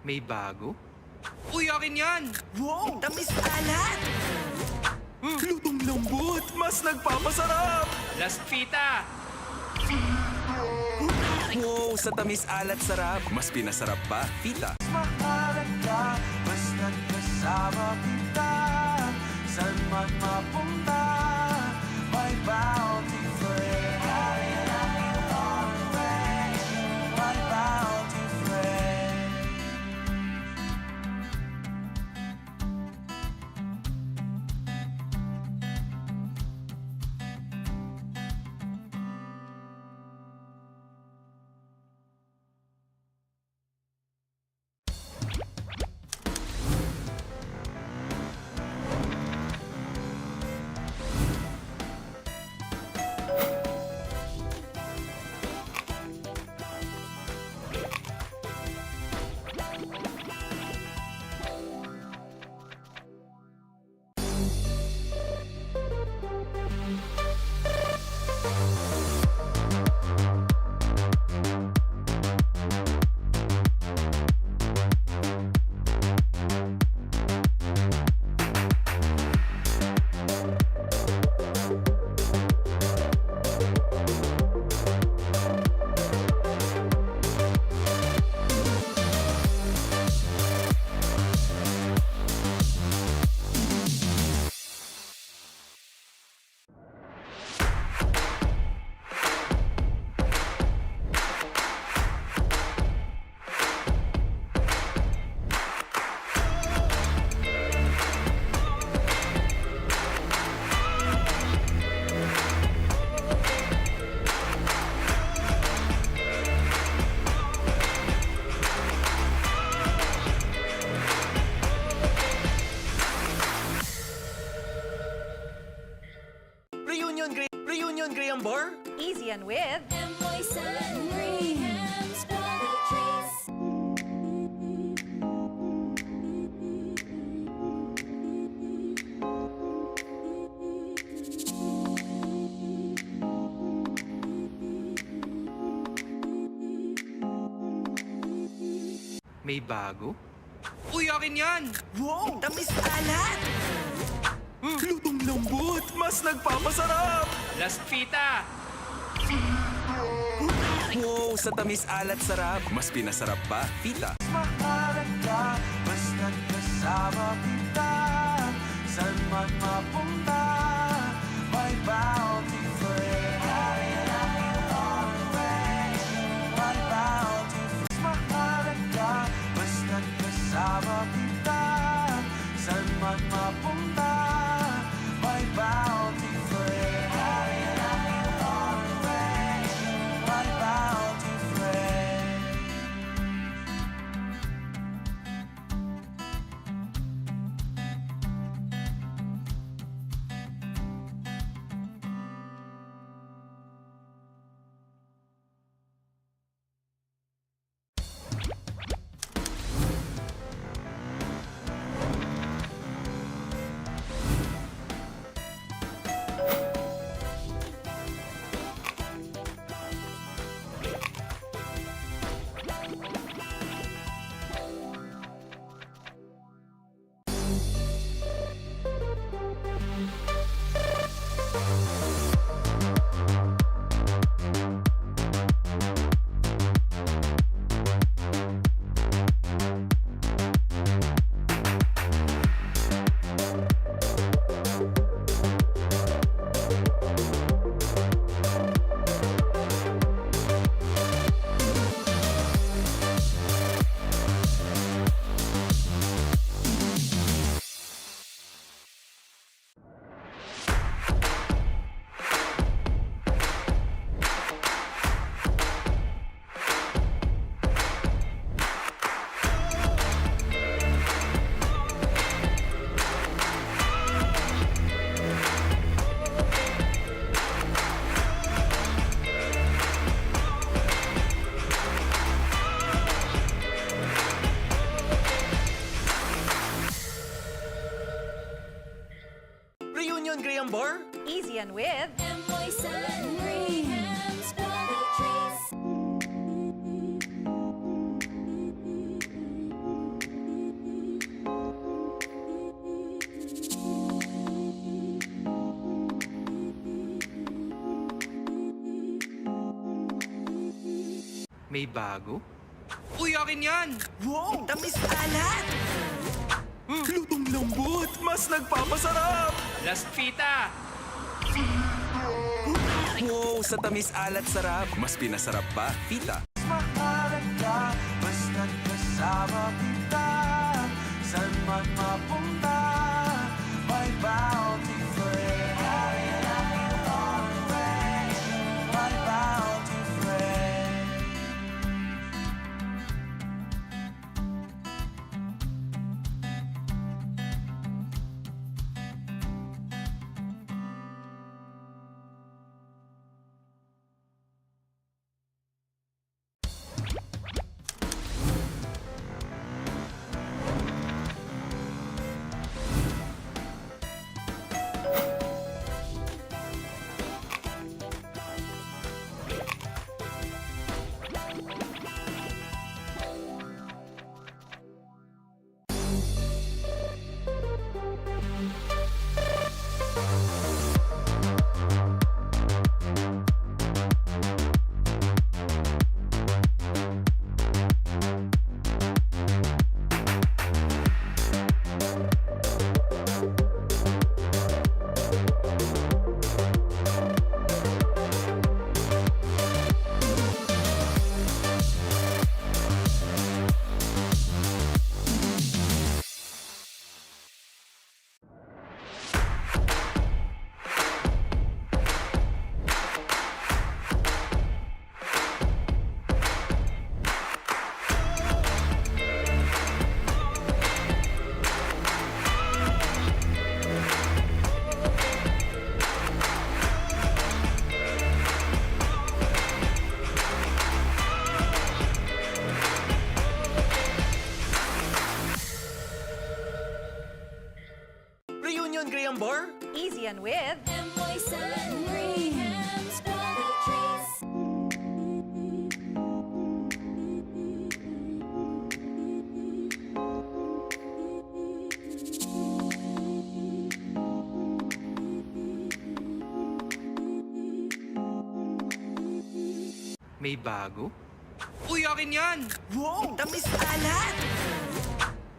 May bago? Uy, akin yan! Wow! Tamis alat! Lutong lambot! Mas nagpapasarap! Last pita! Wow! Sa tamis alat sarap! Mas pinasarap pa, Pita! Mahalat ka, mas nagkasama kita. Saan man mapunta, may bounty friend. My bounty friend. Reunion Graham Bar? Easy and with Moisan Graham's Poetries. May bago? Uy, akin yan! Wow! Tamis alat! Lutong lambot! Mas nagpapasarap! Last pita! Wow! Sa tamis alat sarap! Mas pinasarap pa, Pita! Mahalat ka, mas nagkasama kita. Saan man mapunta, may bounty friend. My bounty friend. Mahalat ka, mas nagkasama kita. Saan man mapunta, may bounty friend. My bounty friend. Reunion Graham Bar? Easy and with Moisan Graham's Poetries. May bago? Uy, akin yan! Wow! Tamis alat! Lutong lambot! Mas nagpapasarap! Last Fita! Wow! Sa tamis alat sarap! Mas pinasarap pa, Fita! Mahalaga, basta't kasama kita. Saan man mapunta, may bounty friend. My bounty friend. Reunion Graham Bar? Easy and with Moisan Graham's Qualities. May bago? Uy, akin yan! Wow! Tamis alat!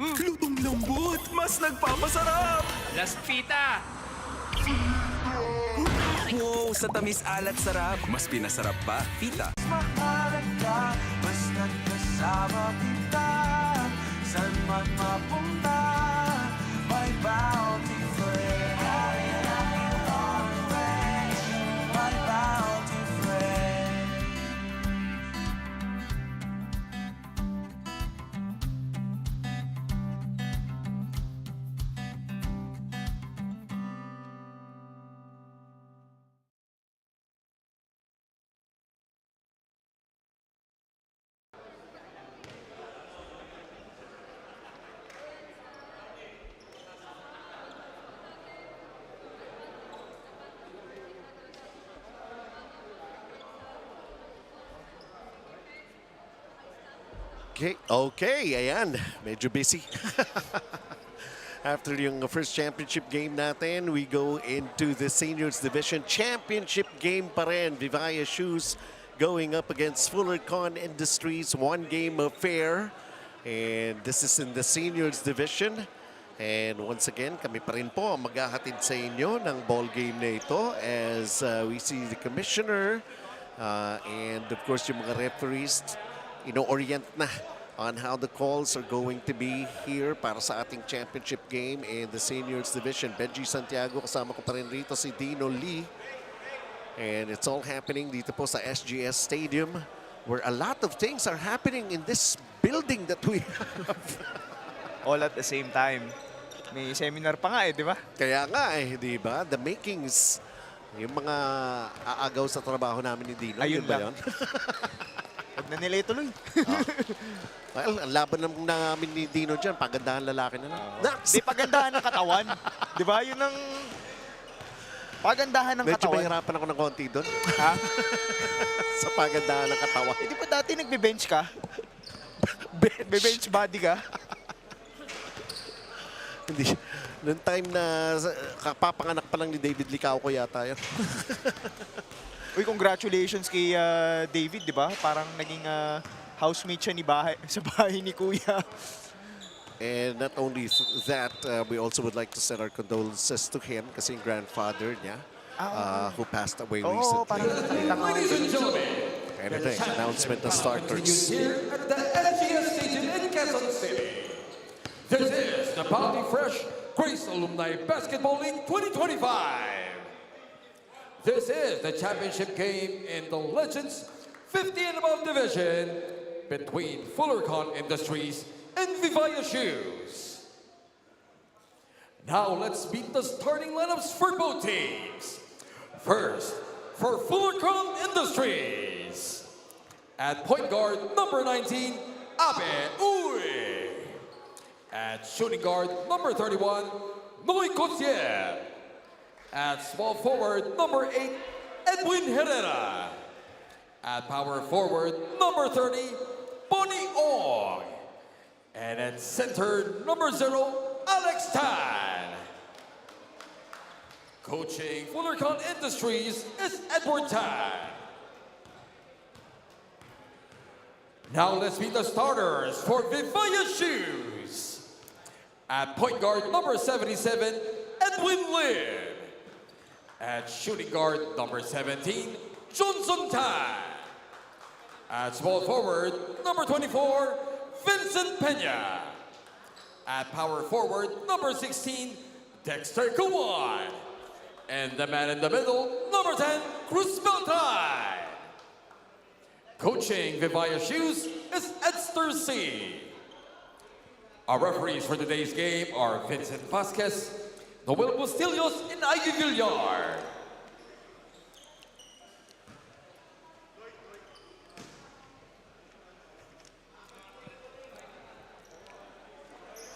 Lutong lambot! Mas nagpapasarap! Last Fita! Wow! Sa tamis alat sarap! Mas pinasarap pa, Fita! Mahalaga, basta't kasama kita. Saan man mapunta, may bounty friend. My bounty friend. Okay, ayan. Medyo busy. After yung first championship game natin, we go into the Seniors Division Championship game pa rin. Vivaia Shoes going up against Fullercon Industries. One game affair. And this is in the Seniors Division. And once again, kami pa rin po ang maghahatid sa inyo ng ball game na ito as we see the commissioner and of course yung mga referees ino-orient na on how the calls are going to be here para sa ating championship game in the Seniors Division. Benji Santiago, kasama ko pa rin rito si Dino Lee. And it's all happening dito po sa SGS Stadium where a lot of things are happening in this building that we have. All at the same time. May seminar pa nga di ba? Kaya nga di ba? The makings, yung mga aagaw sa trabaho namin ni Dino. Ayun yun ba lang. yun? Huwag na nila ituloy. Well, ang laban namin ni Dino dyan, pagandahan lalaki na lang. Di pagandahan ng katawan. Di ba? Yun ang pagandahan ng Medyo katawan. mahirapan ako ng konti doon. Ha? Sa pagandahan ng katawan. Di ba dati nagbe-bench ka? Be-bench body ka? Hindi. Noong time na kapapanganak pa lang ni David Licao ko yata yan. Uy, congratulations kay David, di ba? Parang naging housemate siya sa bahay ni Kuya. And not only that, we also would like to send our condolences to him kasi yung grandfather niya who passed away Oo, recently. parang nakita ko. Ladies and gentlemen, And ito, announcement na starters. here at the SGS Stadium in Quezon City. This is the Bounty Fresh Grace Alumni Basketball League 2025. This is the championship game in the Legends 50 and above division between Fullercon Industries and Vivaia Shoes. Now let's meet the starting lineups for both teams. First, for Fullercon Industries. At point guard, number 19, Abe Uy. At shooting guard, number 31, Noy Cotier. At small forward, number 8, Edwin Herrera. At power forward, number 30, Bonnie Ong. And at center, number 0, Alex Tan. Coaching Fullercon Industries is Edward Tan. Now let's meet the starters for Vivaia Shoes. At point guard, number 77, Edwin Lin. At shooting guard, number 17, Johnson Tan. At small forward, number 24, Vincent Pena. At power forward, number 16, Dexter Kuwan. And the man in the middle, number 10, Cruz Beltran. Coaching Vivaia Shoes is Edster C. Our referees for today's game are Vincent Vasquez, Noel Bustillos, and Ivy Villar.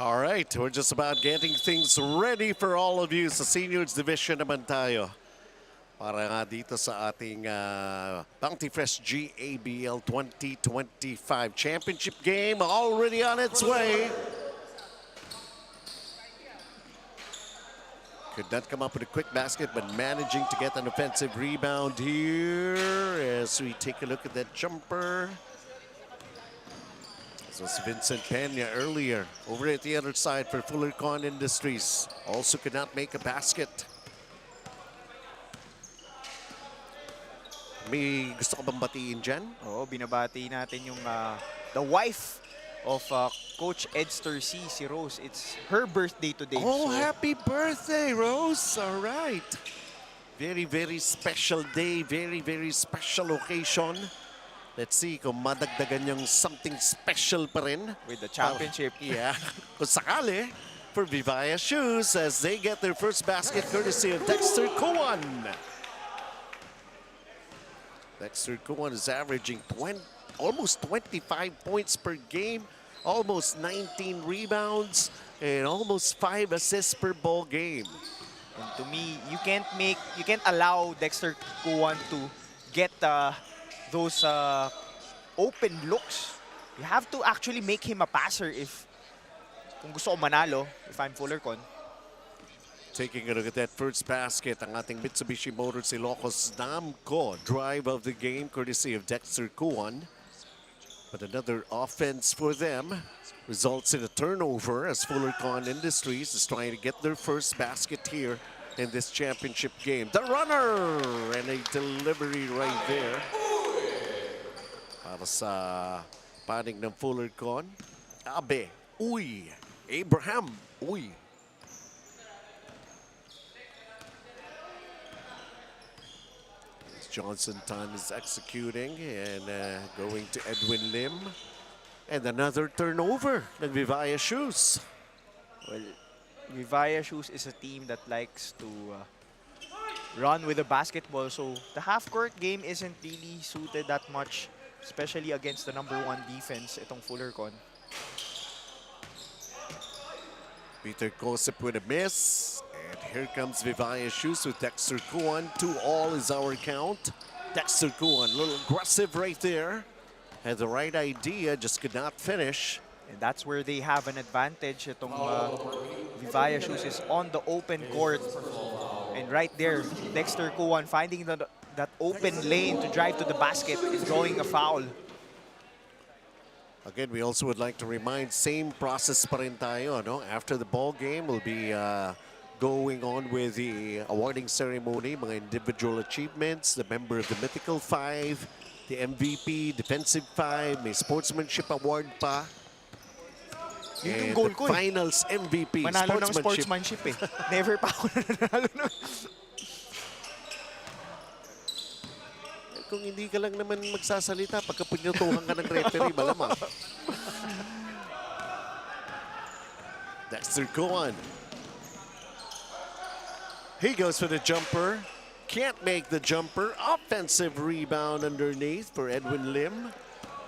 All right, we're just about getting things ready for all of you sa Seniors Division naman tayo. Para nga dito sa ating Bounty Fresh GABL 2025 Championship game already on its way. Could not come up with a quick basket, but managing to get an offensive rebound here as we take a look at that jumper. This was Vincent Pena earlier over at the other side for Fullercon Industries. Also could not make a basket. May gusto ka bang batiin dyan? Oo, binabati natin yung the wife of Coach Edster C, si Rose. It's her birthday today. Oh, so, happy birthday, Rose. All right. Very, very special day. Very, very special occasion. Let's see kung madagdagan yung something special pa rin. with the championship. Yeah. Kung sakali, for Vivaia Shoes as they get their first basket courtesy of Dexter Kuwan. Dexter Kuwan is averaging almost 25 points per game, almost 19 rebounds, and almost 5 assists per ball game. And to me, you can't allow Dexter Kuwan to get those open looks. You have to actually make him a passer kung gusto ko manalo, if I'm Fullercon. Taking a look at that first basket, ang ating Mitsubishi Motors Ilocos Namco drive of the game courtesy of Dexter Kuwan. But another offense for them results in a turnover as Fullercon Industries is trying to get their first basket here in this championship game. The runner and a delivery right there. Para sa panig ng Fullercon, Abe Uy, Abraham Uy. Johnson Tan is executing and going to Edwin Lim. And another turnover ng Vivaia Shoes. Well, Vivaia Shoes is a team that likes to run with the basketball, so the half-court game isn't really suited that much, especially against the #1 defense, itong Fullercon. Peter Kosip with a miss. And here comes Vivaia Shoes with Dexter Kuwan. 2-all is our count. Dexter Kuwan, a little aggressive right there. Had the right idea, just could not finish. And that's where they have an advantage. Itong Vivaia Shoes is on the open court. And right there, Dexter Kuwan finding that open lane to drive to the basket is drawing a foul. Again, we also would like to remind, same process pa rin tayo, no? After the ball game, we'll be going on with the awarding ceremony, mga individual achievements, the member of the Mythical Five, the MVP, Defensive Five, may sportsmanship award pa. Yun yung And goal the ko eh. finals MVP, Manalo ng sportsmanship eh. Never pa ako nanalo nun. Kung hindi ka lang naman magsasalita, pagka pinutuhan ka ng referee, malamang. Dexter Kuan. He goes for the jumper. Can't make the jumper. Offensive rebound underneath for Edwin Lim.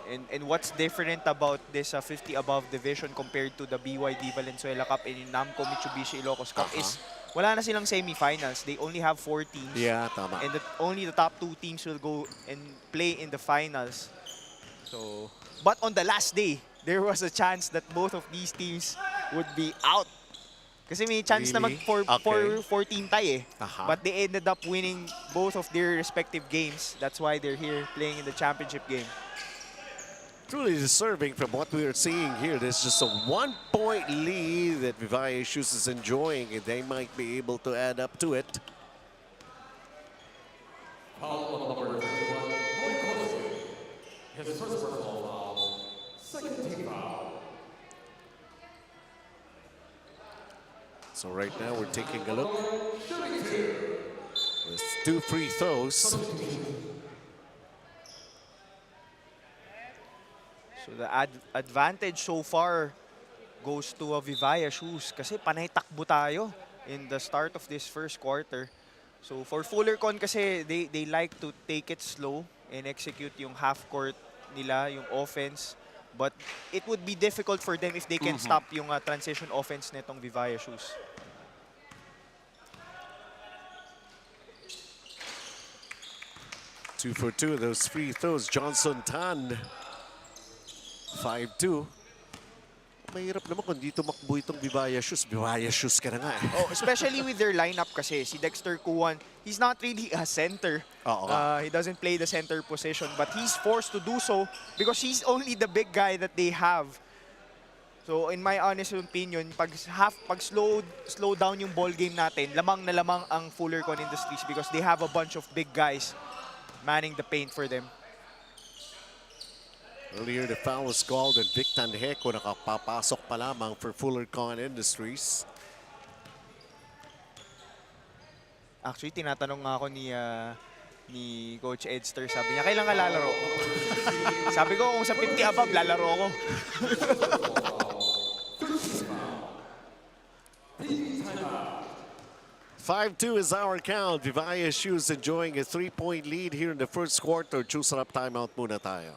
And what's different about this 50 above division compared to the BYD Valenzuela Cup and Namco Mitsubishi Ilocos Cup is wala na silang semifinals. They only have 4 teams. Yeah, tama. And only the top 2 teams will go and play in the finals. So, but on the last day, there was a chance that both of these teams would be out. Kasi may chance na Really? mag 14 tie eh. Aha. But they ended up winning both of their respective games. That's why they're here playing in the championship game. Truly deserving from what we are seeing here. There's just a 1-point lead that Vivaia Shoes is enjoying, and they might be able to add up to it. Foul on number 31, Roy Cosby. His first personal foul, second team foul. So right now we're taking a look. There's 2 free throws. So the advantage so far goes to Vivaia Shoes kasi panay takbo tayo in the start of this first quarter. So for Fullercon kasi they like to take it slow and execute yung half court nila, yung offense. But it would be difficult for them if they can stop yung transition offense nitong Vivaia Shoes. Two for 2 of those free throws. Johnson Tan. 5-2. Mahirap naman kung di tumakbo itong Vivaia Shoes. Vivaia Shoes ka na nga. Oh, especially with their lineup kasi si Dexter Kuan, he's not really a center. He doesn't play the center position, but he's forced to do so because he's only the big guy that they have. So in my honest opinion, pag slow down yung ball game natin, lamang na lamang ang Fullercon Industries because they have a bunch of big guys manning the paint for them. Earlier, the foul was called and Vic Tanheco nakapapasok pa lamang for Fullercon Industries. Actually, tinatanong nga ako ni Coach Edster, sabi niya, kailan ka lalaro? Sabi ko, kung sa 50 above, lalaro ako. 5-2 is our count. Vivaia Shoes enjoying a 3-point lead here in the first quarter. Choose up timeout muna tayo.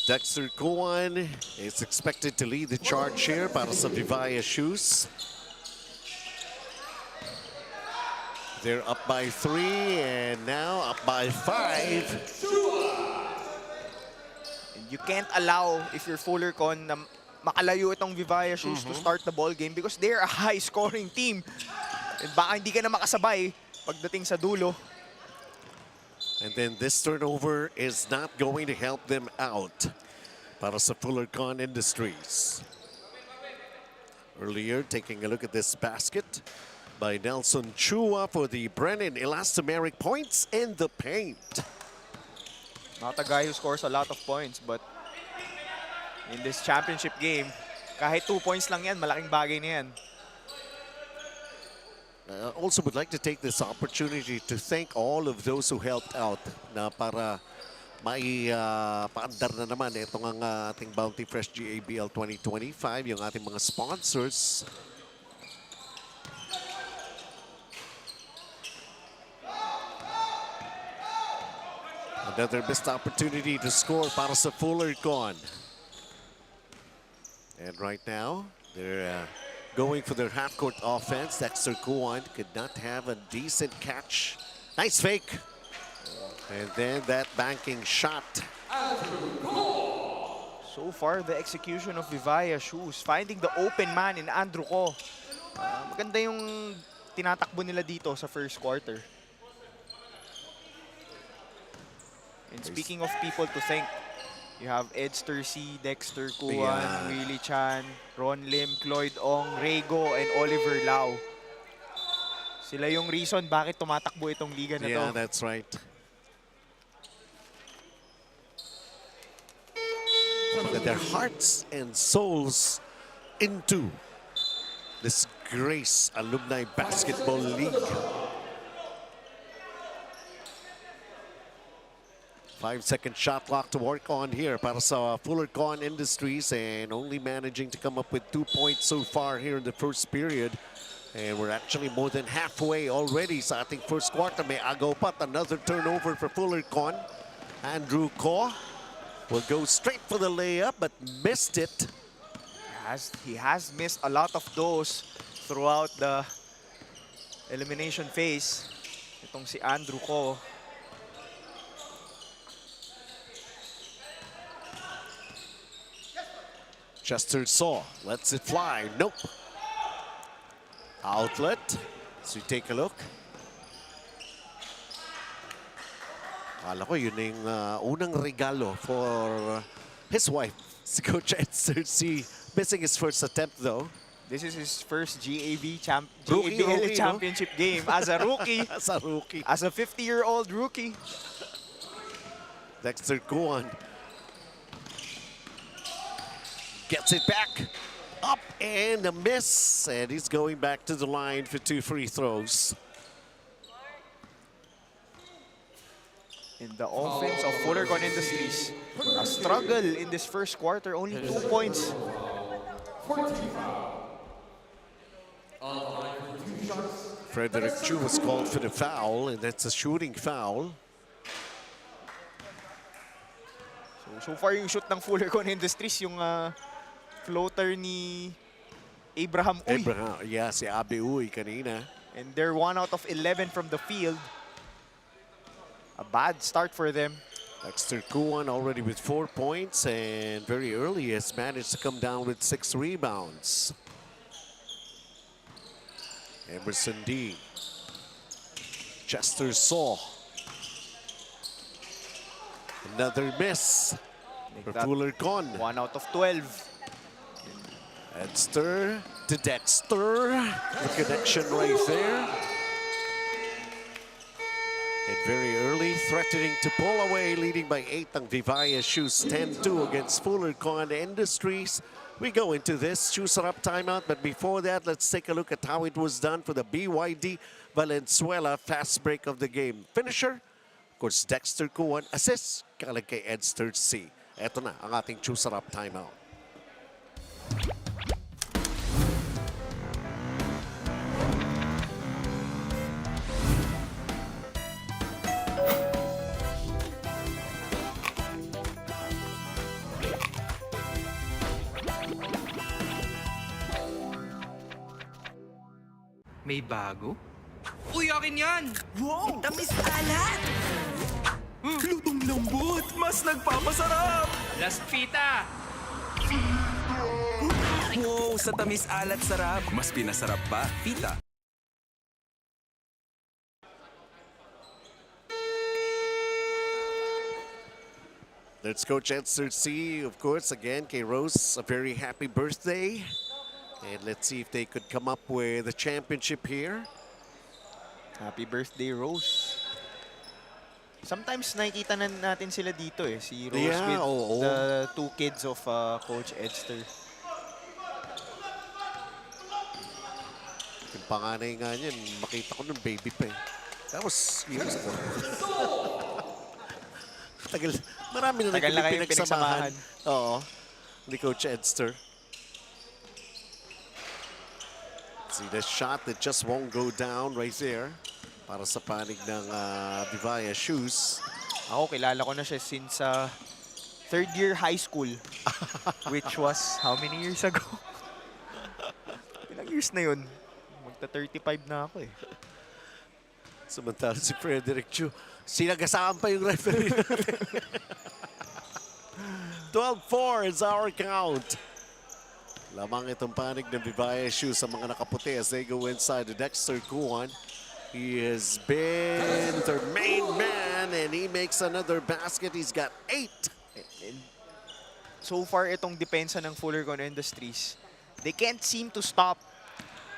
Dexter Kuan is expected to lead the charge here para sa Vivaia Shoes. They're up by 3 and now up by 5. And you can't allow, if you're Fullercon, na makalayo itong Vivaia Shoes to start the ball game because they're a high-scoring team. And baka hindi ka na makasabay pagdating sa dulo. And then this turnover is not going to help them out para sa Fullercon Industries. Earlier, taking a look at this basket by Nelson Chua for the Brennan elastomeric points in the paint. Not a guy who scores a lot of points, but in this championship game. Kahit 2 points lang yan, malaking bagay na yan. Also would like to take this opportunity to thank all of those who helped out na para may paandar na naman itong ang ating Bounty Fresh GABL 2025, yung ating mga sponsors. Another missed opportunity to score para sa Fullercon. And right now, they're going for their half-court offense. Dexter Kuwan could not have a decent catch. Nice fake. And then that banking shot. So far, the execution of Vivaia Shoes, finding the open man in Andrew Ko. Maganda yung tinatakbo nila dito sa first quarter. And speaking of people to thank, you have Edster C, Dexter Kuwan, Yeah. Willie Chan, Ron Lim, Cloyd Ong, Rego, and Oliver Lau. Sila yung reason bakit tumatakbo itong liga na Yeah, to. that's right. That their hearts and souls into this Grace Alumni Basketball League. 5-second shot clock to work on here para sa Fullercon Industries, and only managing to come up with 2 points so far here in the first period. And we're actually more than halfway already sa ating first quarter. May agaw pat, another turnover for Fullercon. Andrew Ko will go straight for the layup but missed it. He has missed a lot of those throughout the elimination phase. Itong si Andrew Ko. Chester Saw lets it fly. Nope. Outlet. So you take a look. Akala ko yun yung unang regalo for his wife, si Coach Edster C. Missing his first attempt though. This is his first Rookie, GABL no? championship game as a rookie. As a rookie. As a 50-year-old rookie. Dexter Kuwan gets it back. Up and a miss. And he's going back to the line for 2 free throws. In the offense of Fullercon Industries, a struggle in this first quarter, only 2 points. Frederick Chu was called for the foul, and that's a shooting foul. So far yung shoot ng Fullercon Industries, yung floater ni Abraham Uy. Abraham, yeah, si Abe Uy kanina. And they're 1 out of 11 from the field. A bad start for them. Dexter Kuwan already with 4 points, and very early has managed to come down with 6 rebounds. Emerson D. Chester Saw. Another miss for that Fullercon. 1 out of 12. Edster to Dexter. The connection right there. And very early, threatening to pull away, leading by 8 ang Vivaia Shoes 10-2 against Fullercon Industries. We go into this Shoes Are Up timeout, but before that, let's take a look at how it was done for the BYD Valenzuela fast break of the game. Finisher, of course, Dexter Kuwan. Assist, kalag kay Edster C. Eto na ang ating Shoes Are Up timeout. May bago? Uy, akin yan! Wow! Tamis alat! Lutong lambot! Mas nagpapasarap! Las Pita! Wow, sa tamis alat sarap. Mas pinasarap pa, pita. Let's Coach Edster C, of course, again, kay Rose, a very happy birthday. And let's see if they could come up with a championship here. Happy birthday, Rose. Sometimes nakikita na natin sila dito eh. Si Rose Yeah, with oo. the two kids of Coach Edster. Yung panganay nga niyan, makita ko nung baby pa eh. That was years ago. Tagal, marami na Tagal na kayong pinagsamahan. pinagsamahan. Oo, ni Coach Edster. See the shot that just won't go down right there. Para sa panig ng Vivaia Shoes. Ako, kilala ko na siya since third year high school. Which was how many years ago? Ilang years na yun? Magta-35 na ako eh. Samantala si Frederick Chu, sinagasaan pa yung referee natin. 12-4 is our count. Lamang itong panig ng Vivaia Shoes sa mga nakaputi as they go inside the Dexter Kuan. He has been their main man and he makes another basket. He's got 8. And so far, itong depensa ng Fullercon Industries, they can't seem to stop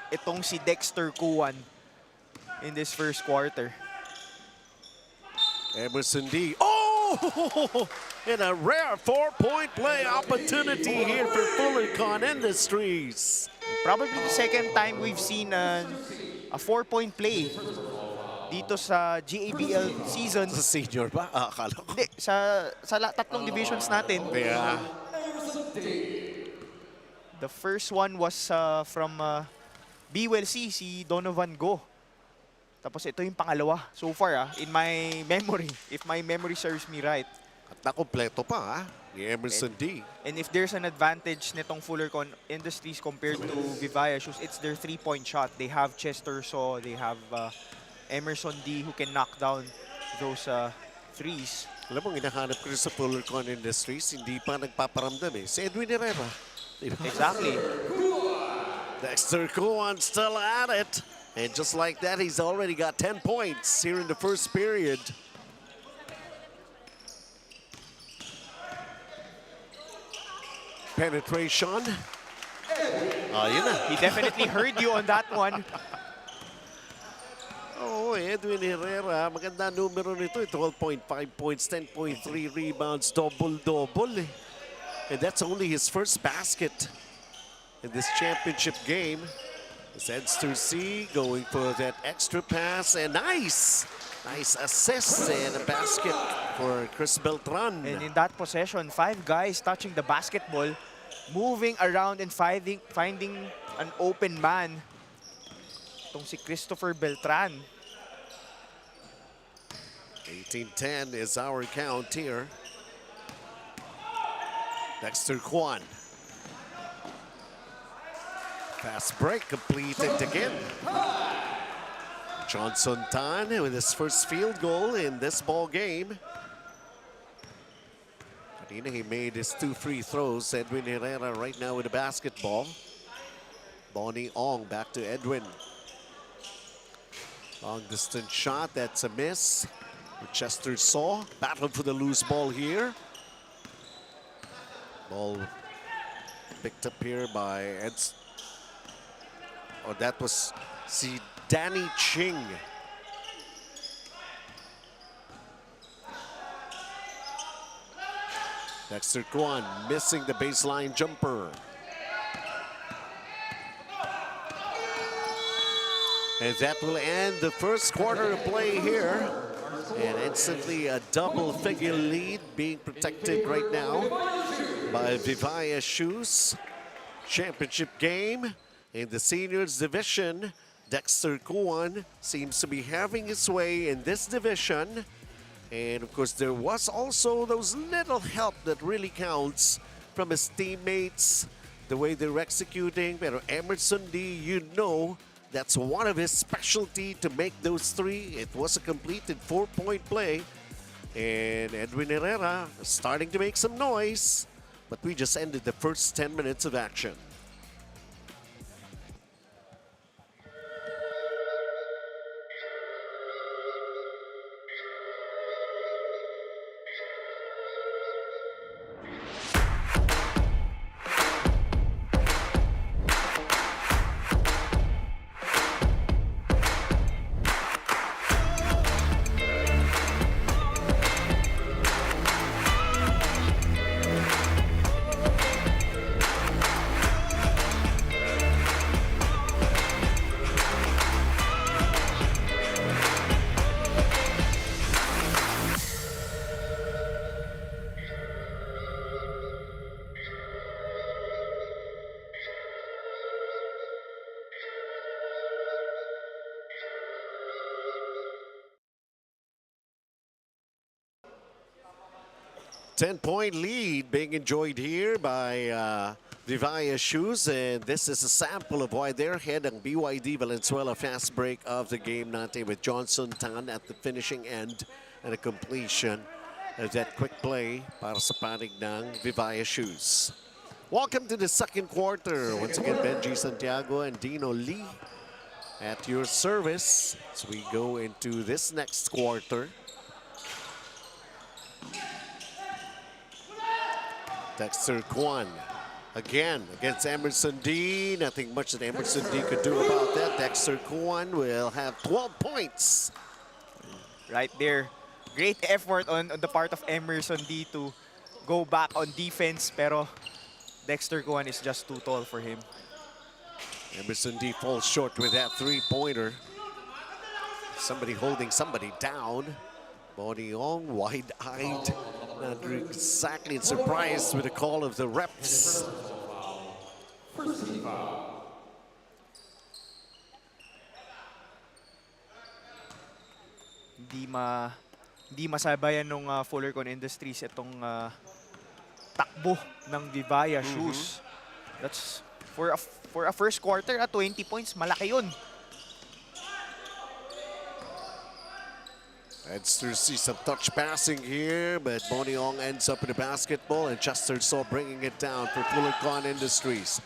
itong si Dexter Kuan in this first quarter. Emerson D. Oh! And a rare 4-point play opportunity here for Fullercon Industries. Probably the second time we've seen a 4-point play dito sa GABL season. Sa senior ba? Akala ko. Hindi, sa tatlong divisions natin. Yeah. The first one was from BWLC, si Donovan Go. Tapos ito yung pangalawa so far in my memory, if my memory serves me right. At nakompleto pa ni Emerson D. And if there's an advantage nitong Fullercon Industries compared to Vivaia Shoes, it's their three-point shot. They have Chester So, they have Emerson D who can knock down those threes. Alam mo, hinahanap ko rin sa Fullercon Industries, hindi pa nagpaparamdam eh. Si Edwin Herrera. Exactly. Dexter Kuan still at it. And just like that, he's already got 10 points here in the first period. Penetration. Yun na. He definitely heard you on that one. Oh, Edwin Herrera, maganda numero nito. 12.5 points, 10.3 rebounds, double-double eh. And that's only his first basket in this championship game. It's Edster C going for that extra pass, and nice assist and a basket for Chris Beltran. And in that possession, 5 guys touching the basketball, moving around and finding an open man. Itong si Christopher Beltran. 18-10 is our count here. Dexter Kwan. Fast break completed again. Johnson Tan with his first field goal in this ball game. Kanina he made his 2 free throws. Edwin Herrera right now with the basketball. Bonnie Ong back to Edwin. Long distance shot, that's a miss. Chester Saw battled for the loose ball here. Ball picked up here by Eds. Oh, that was si Danny Ching. Dexter Kwan missing the baseline jumper. And that will end the first quarter of play here. And instantly a double-figure lead being protected right now by Vivaia Shoes. Championship game in the seniors division. Dexter Kuan seems to be having his way in this division. And of course, there was also those little help that really counts from his teammates, the way they're executing. Pero Emerson D, you know, that's one of his specialty to make those 3. It was a completed 4-point play. And Edwin Herrera starting to make some noise. But we just ended the first 10 minutes of action. 10-point lead being enjoyed here by Vivaia Shoes, and this is a sample of why they're ahead ang BYD Valenzuela. Fast break of the game natin with Johnson Tan at the finishing end and a completion of that quick play para sa panig ng Vivaia Shoes. Welcome to the second quarter. Once again, Benji Santiago and Dino Lee at your service as we go into this next quarter. Dexter Kwan again against Emerson D. Nothing much that Emerson D could do about that. Dexter Kwan will have 12 points. Right there. Great effort on the part of Emerson D to go back on defense, pero Dexter Kwan is just too tall for him. Emerson D falls short with that three-pointer. Somebody holding somebody down. Boniong wide-eyed, not exactly surprised with the call of the refs. Hindi masabayan nung Fullercon Industries itong takbo ng Vivaia Shoes. That's for a first quarter at 20 points, malaki yun. Edster sees some touch passing here, but Boniong ends up in the basketball, and Chester Saw bringing it down for Fullercon Industries.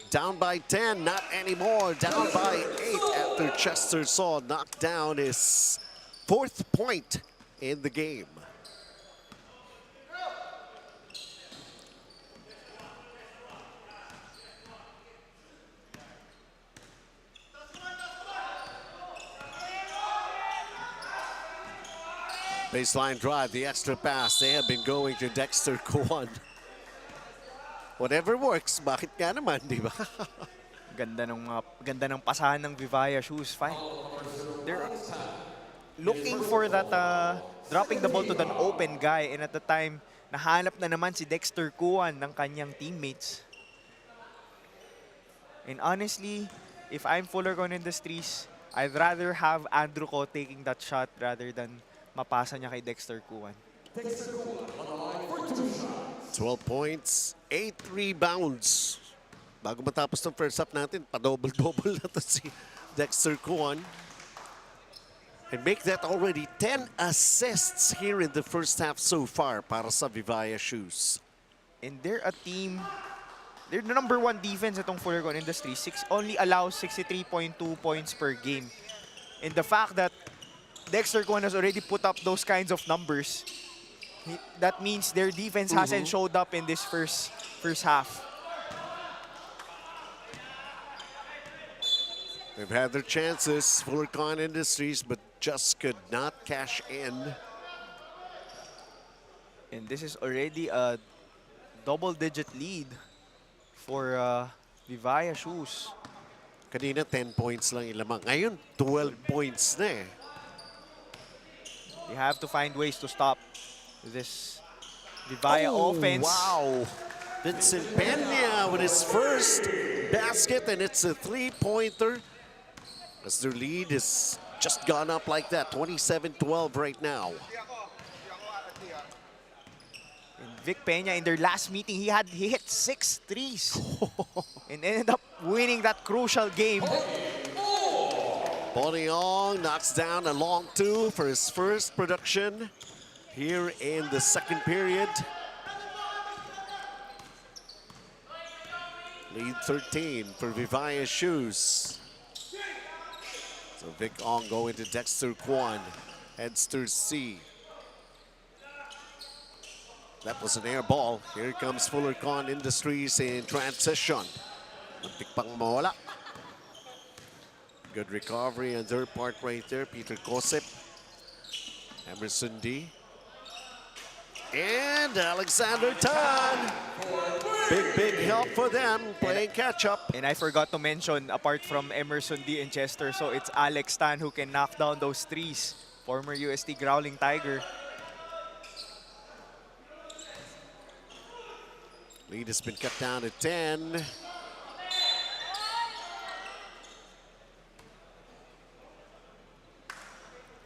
Down by 10, not anymore. Down by 8 after Chester Saw knocked down his 4th point in the game. Baseline drive, the extra pass. They have been going to Dexter Kwan. Whatever works, bakit nga naman, di ba? Ganda ng pasahan ng Vivaia Shoes. Fine. They're looking for that dropping the ball to an open guy, and at the time, nahanap na naman si Dexter Kwan ng kanyang teammates. And honestly, if I'm Fullercon Industries, I'd rather have Andrew Ko taking that shot rather than mapasa niya kay Dexter Kwan. 12 points, 8 rebounds. Bago matapos ng first half natin, pa-double-double na to si Dexter Kwan. And make that already 10 assists here in the first half so far para sa Vivaia Shoes. And they're a team, they're the #1 defense itong Fullercon Industries. Only allows 63.2 points per game. And the fact that Dexter Kwan has already put up those kinds of numbers, that means their defense hasn't showed up in this first half. They've had their chances, Fullercon Industries, but just could not cash in. And this is already a double-digit lead for Vivaia Shoes. Kanina 10 points lang ilamang. Ngayon, 12 points na eh. They have to find ways to stop this Vivaia offense. Wow! Vincent Peña with his first basket, and it's a three-pointer. As their lead has just gone up like that, 27-12 right now. And Vic Peña, in their last meeting, he hit 6 threes and ended up winning that crucial game. Boniong knocks down a long two for his first production here in the second period. Lead 13 for Vivaia Shoes. So Vic Ong going to Dexter Kwan. Edster C. That was an air ball. Here comes Fullercon Industries in transition. Muntik pang mawala. Good recovery on their part right there. Peter Kosip. Emerson D. And Alexander Tan. Big help for them playing catch-up. And I forgot to mention, apart from Emerson D and Chester, so it's Alex Tan who can knock down those threes. Former UST Growling Tiger. Lead has been cut down to 10.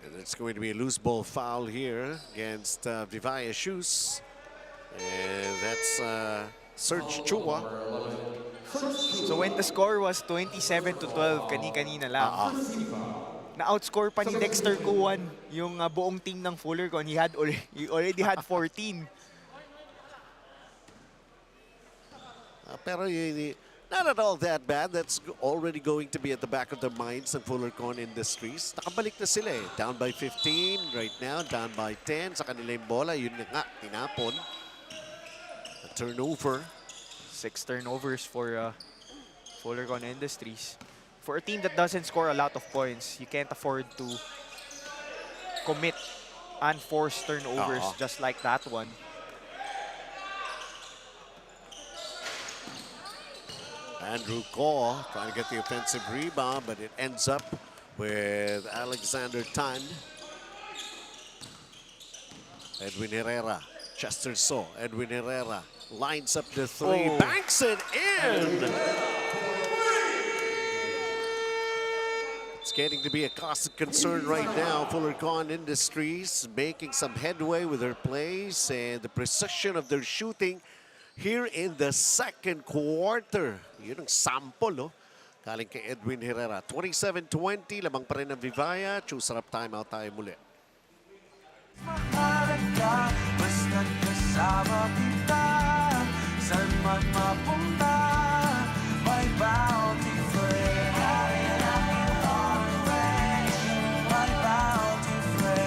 And it's going to be a loose ball foul here against Vivaia Shoes. And that's Serge Chua. So when the score was 27-12, kani-kanina lang, na-outscore pa ni Dexter Kuwan yung buong team ng Fullercon. He already had 14. Pero not at all that bad. That's already going to be at the back of their minds ng Fullercon Industries. Nakabalik na sila eh. Down by 15 right now, down by 10 sa kanila yung bola. Yun na nga, tinapon. A turnover. 6 turnovers for Fullercon Industries. For a team that doesn't score a lot of points, you can't afford to commit unforced turnovers just like that one. Andrew Ko trying to get the offensive rebound, but it ends up with Alexander Tan. Edwin Herrera, Chester So, Edwin Herrera lines up the three, banks it in! It's getting to be a constant concern right now. Fullercon Industries making some headway with their plays and the precision of their shooting here in the second quarter. Yun ang sample, oh. Galing kay Edwin Herrera. 27-20, lamang pa rin ang Vivaia. Choose up timeout tayo muli. Mahalaga, basta't kasama kita. Saan man mapunta, may bounty friend. My bounty friend.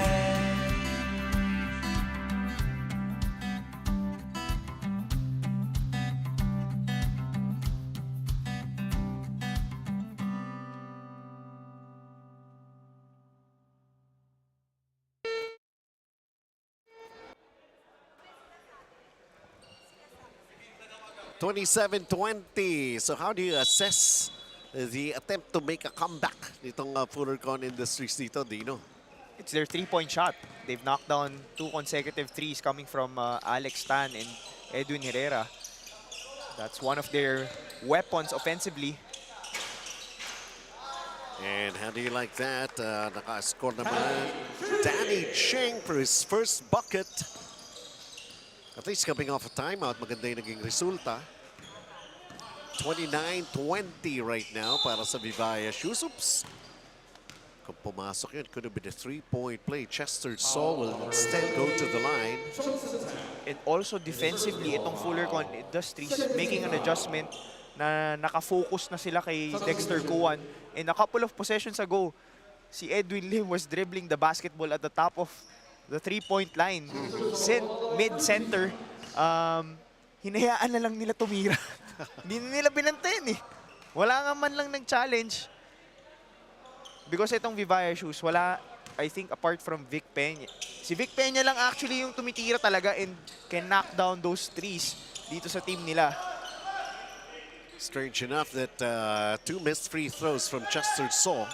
$27-20. So how do you assess the attempt to make a comeback nitong Fullercon Industries dito, Dino? It's their three-point shot. They've knocked down 2 consecutive threes coming from Alex Tan and Edwin Herrera. That's one of their weapons offensively. And how do you like that? Naka-score naman Danny Cheng for his first bucket. At least coming off a timeout, maganda yung naging resulta. 29-20 right now para sa Vivaia Shoes. Oops. Kung pumasok yun, could have been a three-point play. Chester Saul will instead go to the line. And also defensively, itong Fullercon Industries making an adjustment na nakafocus na sila kay Dexter Kuwan. And a couple of possessions ago, si Edwin Lim was dribbling the basketball at the top of the three-point line. Mid-center, hinayaan na lang nila tumira. Hindi na nila binantayan eh. Wala nga man lang nag-challenge. Because itong Vivaia Shoes, wala, I think, apart from Vic Peña. Si Vic Peña lang actually yung tumitira talaga and can knock down those threes dito sa team nila. Strange enough that 2 missed free throws from Chester Saul.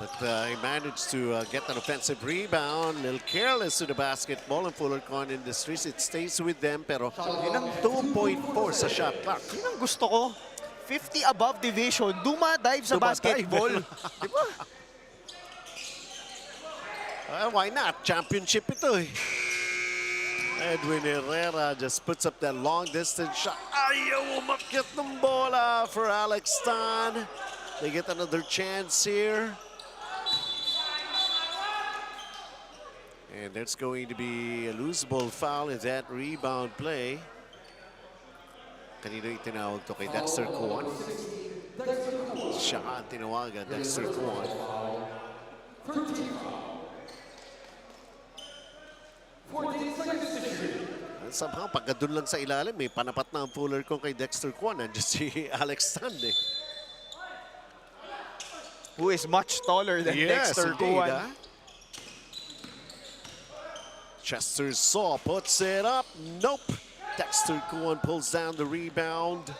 But he managed to get an offensive rebound. A little careless to the basketball in Fullercon Industries. It stays with them, pero yun ang 2.4 sa shot clock. Yun ang gusto ko. 50 above division, dumadive sa basketball. Diba? Why not? Championship ito eh. Edwin Herrera just puts up that long distance shot. Ayaw umakyat ng bola for Alex Tan. They get another chance here. And there's going to be a loose ball foul in that rebound play. Kanino itinawag to kay Dexter Kuwan? Siya ang tinawagan, Dexter Kuwan. And somehow, pagka dun lang sa ilalim, may panapat na ang Fullercon kay Dexter Kuwan. Nandiyan si Alex Tan eh. Who is much taller than Dexter Kuwan. Chester Saw puts it up. Nope. Dexter Kuwan pulls down the rebound.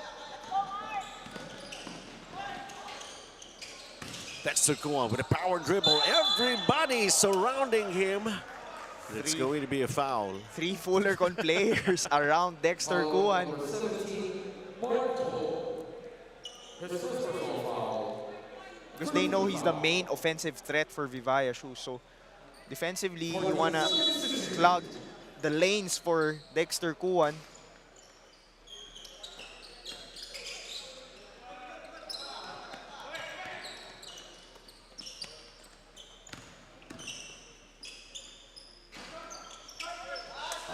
Dexter Kuwan with a power dribble. Everybody surrounding him. It's going to be a foul. 3 Fullercon players around Dexter Kuwan. Because they know he's the main offensive threat for Vivaia Shoes. So defensively, you wanna clog the lanes for Dexter Kuan.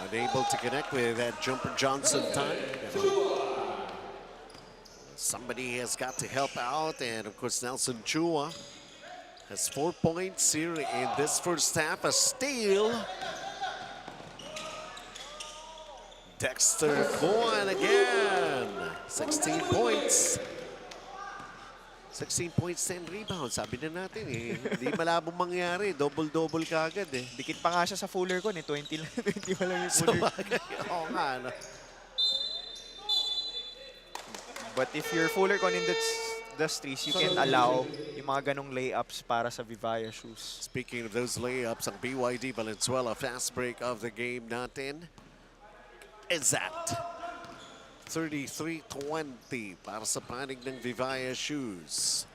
Unable to connect with that Jumper Johnson time. Somebody has got to help out, and of course Nelson Chua has 4 points here in this first half. A steal. Dexter Kuan again. 16 points. 16 points, 10 rebounds. Sabi na natin hindi malabong mangyari. Double-double kagad eh. Dikit pa nga siya sa Fullercon eh. 20 lang. 20 pa lang yung Fullercon. Oo nga, no? But if you're Fullercon Industries, you can allow yung mga ganong layups para sa Vivaia shoes. Speaking of those layups, ang BYD Valenzuela fast break of the game natin is that 33-20 para sa panig ng Vivaia shoes.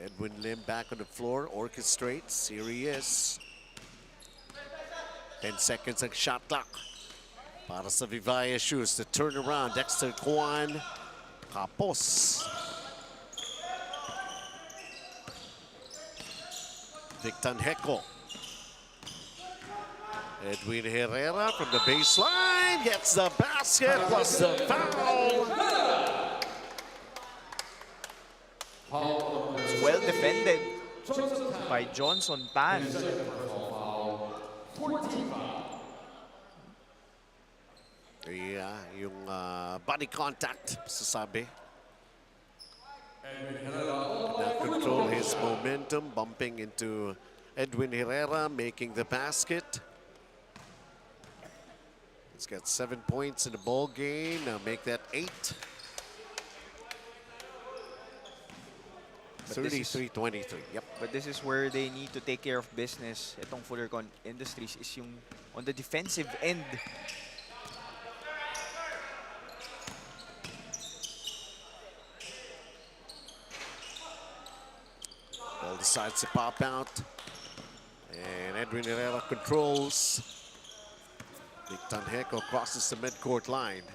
Edwin Lim back on the floor, orchestrates. Here he is. 10 seconds ang shot clock para sa Vivaia shoes. The turnaround, Dexter Kuan. Kapos. Victan Heko. Edwin Herrera from the baseline gets the basket plus the foul. It's well defended by Johnson Pan. Yeah, yung body contact, sasabi. Now control his momentum, bumping into Edwin Herrera, making the basket. He's got 7 points in the ball game. Now make that 8. 33-23. Yep. But this is where they need to take care of business. Itong Fullercon Industries is yung on the defensive end. Ball decides to pop out. And Edwin Herrera controls. Victan Heko crosses the midcourt line.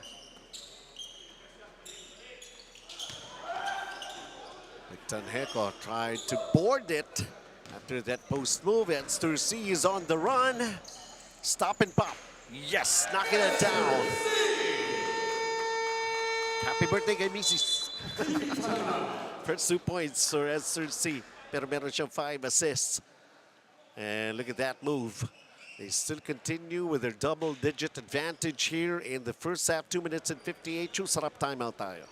Victan Heko tried to board it after that post move. Edster C is on the run. Stop and pop. Yes, knocking it down. Happy birthday kay Mrs. First 2 points for Edster C. Pero meron siyang 5 assists. And look at that move. They still continue with their double-digit advantage here in the first half. 2 minutes and 58. Sarap timeout tayo.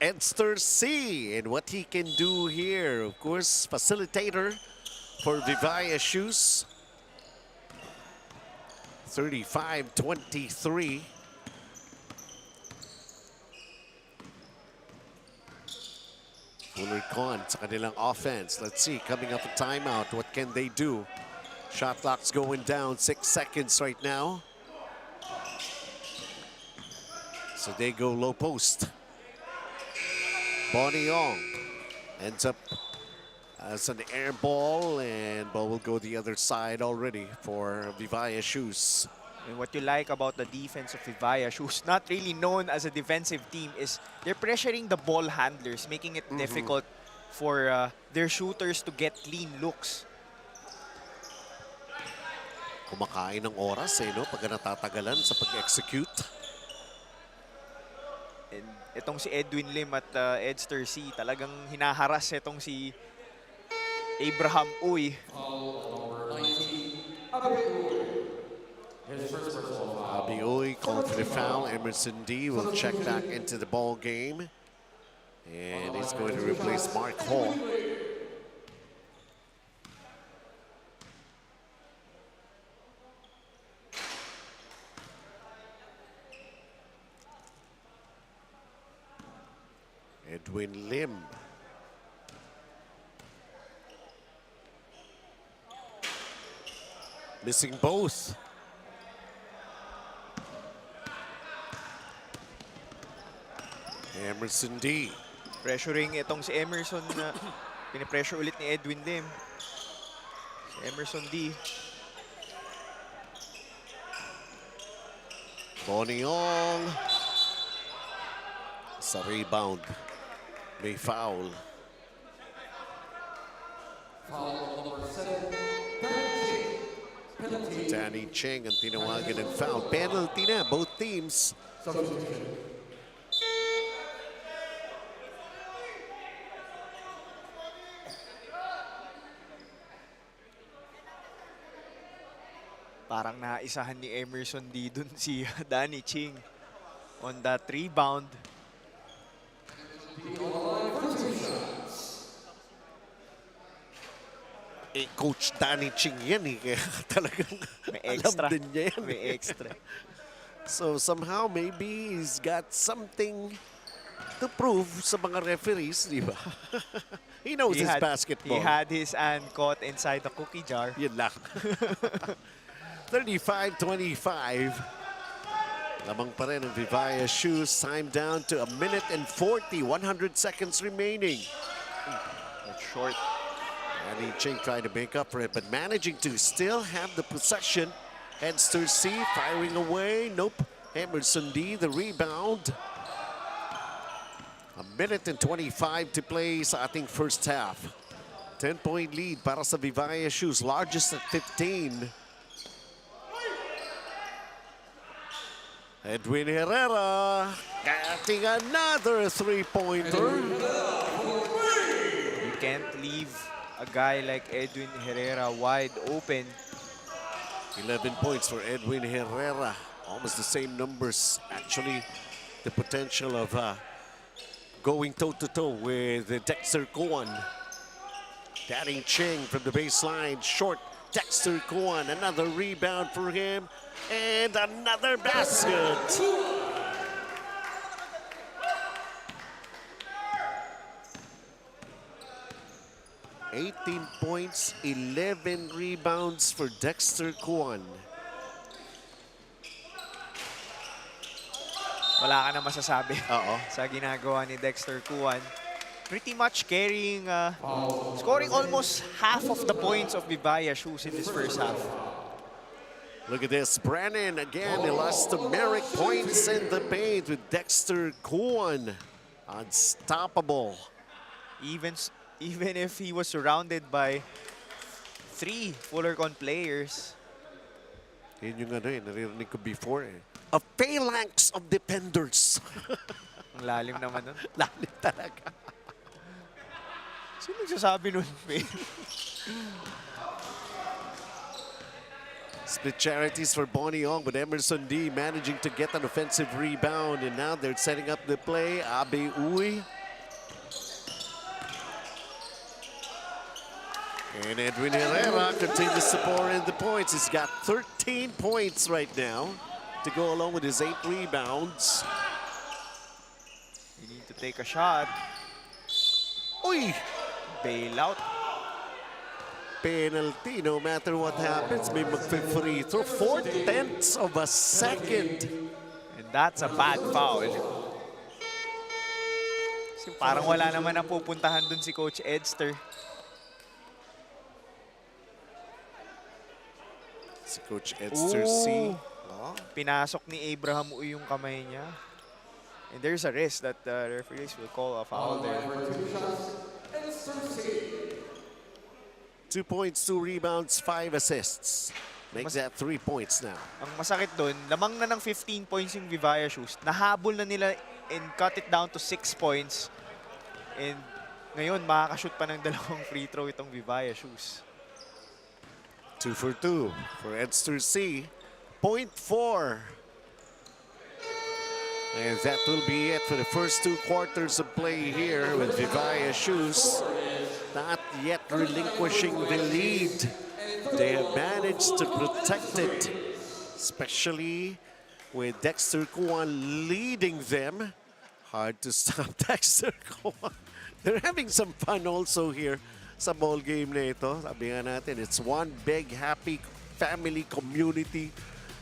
Edster C and what he can do here. Of course, facilitator for Vivaia shoes. 35-23. Fullercon sa kanilang offense. Let's see, coming up a timeout, what can they do? Shot clock's going down, 6 seconds right now. So they go low post. Bonnie Ong ends up as an air ball, and ball will go the other side already for Vivaia shoes. And what you like about the defense of Vivaia, who's not really known as a defensive team, is they're pressuring the ball handlers, making it difficult for their shooters to get clean looks. Kumakain ng oras no? Pagka natatagalan sa pag-execute. And itong si Edwin Lim at Edster C, talagang hinaharas itong si Abraham Uy. His first personal foul. Abioy called for the foul. Emerson D will check back into the ball game. And he's going to replace Mark Hall. Edwin Lim. Missing both. Emerson D. Pressuring itong si Emerson na pinipressure ulit ni Edwin Lim. Si Emerson D. Boniong. Sa rebound. May foul. Foul number 7. Penalty. Danny Cheng ang tinawagan ng foul. Penalty na, both teams. Substitution. Parang naisahan ni Emerson D dun si Danny Ching on that rebound. Eh, Coach Danny Ching yan eh. Kaya talagang May alam extra. din niya yan. May extra. So somehow maybe he's got something to prove sa mga referees, di ba? He knows his basketball. He had his hand caught inside the cookie jar. Yun lang. 35-25. Lamang pa rin ang Vivaia shoes. Time down to 1 minute and 40. 100 seconds remaining. That's short. Danny Ching trying to make up for it, but managing to still have the possession. Headster C firing away. Nope. Emerson D, the rebound. 1 minute and 25 to play sa ating first half. 10-point lead para sa Vivaia shoes, largest at 15. Edwin Herrera getting another three-pointer. You can't leave a guy like Edwin Herrera wide open. 11 points for Edwin Herrera. Almost the same numbers. Actually, the potential of going toe-to-toe with Dexter Kuan. Danny Ching from the baseline. Short Dexter Kuan. Another rebound for him. And another basket. $18 points, 11 rebounds for Dexter Kuan. Wala ka na masasabi Oo. sa ginagawa ni Dexter Kuan. Pretty much carrying, scoring almost half of the points of Vivaia shoes in this first half. Look at this. Brennan again, elastomeric points in the paint with Dexter Kuan. Unstoppable. Even if he was surrounded by 3 Fullercon players. Yun yung naririnig ko before eh. A phalanx of defenders. Ang lalim naman nun. Lalim talaga. Sino nagsasabi nun, Phil? Split charities for Bonnie Ong, but Emerson D managing to get an offensive rebound. And now they're setting up the play. Abe Uy. And Edwin Herrera continues to pour in the points. He's got 13 points right now to go along with his 8 rebounds. You need to take a shot. Uy! Bailout. Penalty, no matter what happens, may mag-free throw. 4/10 of a second. And that's a bad foul. Kasi parang wala naman ang pupuntahan dun si Coach Edster. Si Coach Edster C. Oh, pinasok ni Abraham Uy yung kamay niya. And there's a risk that the referees will call a foul there. 2 points, 2 rebounds, 5 assists. Makes that 3 points now. Ang masakit dun, lamang na ng 15 points yung Vivaia shoes. Nahabol na nila and cut it down to 6 points. And ngayon, makakashoot pa ng 2 free throw itong Vivaia shoes. 2 for 2 for Edster C. 0.4. And that will be it for the first 2 quarters of play here with Vivaia Shoes not yet relinquishing the lead. They have managed to protect it, especially with Dexter Kuan leading them. Hard to stop Dexter Kuan. They're having some fun also here sa ball game na ito. Sabi nga natin, it's one big happy family community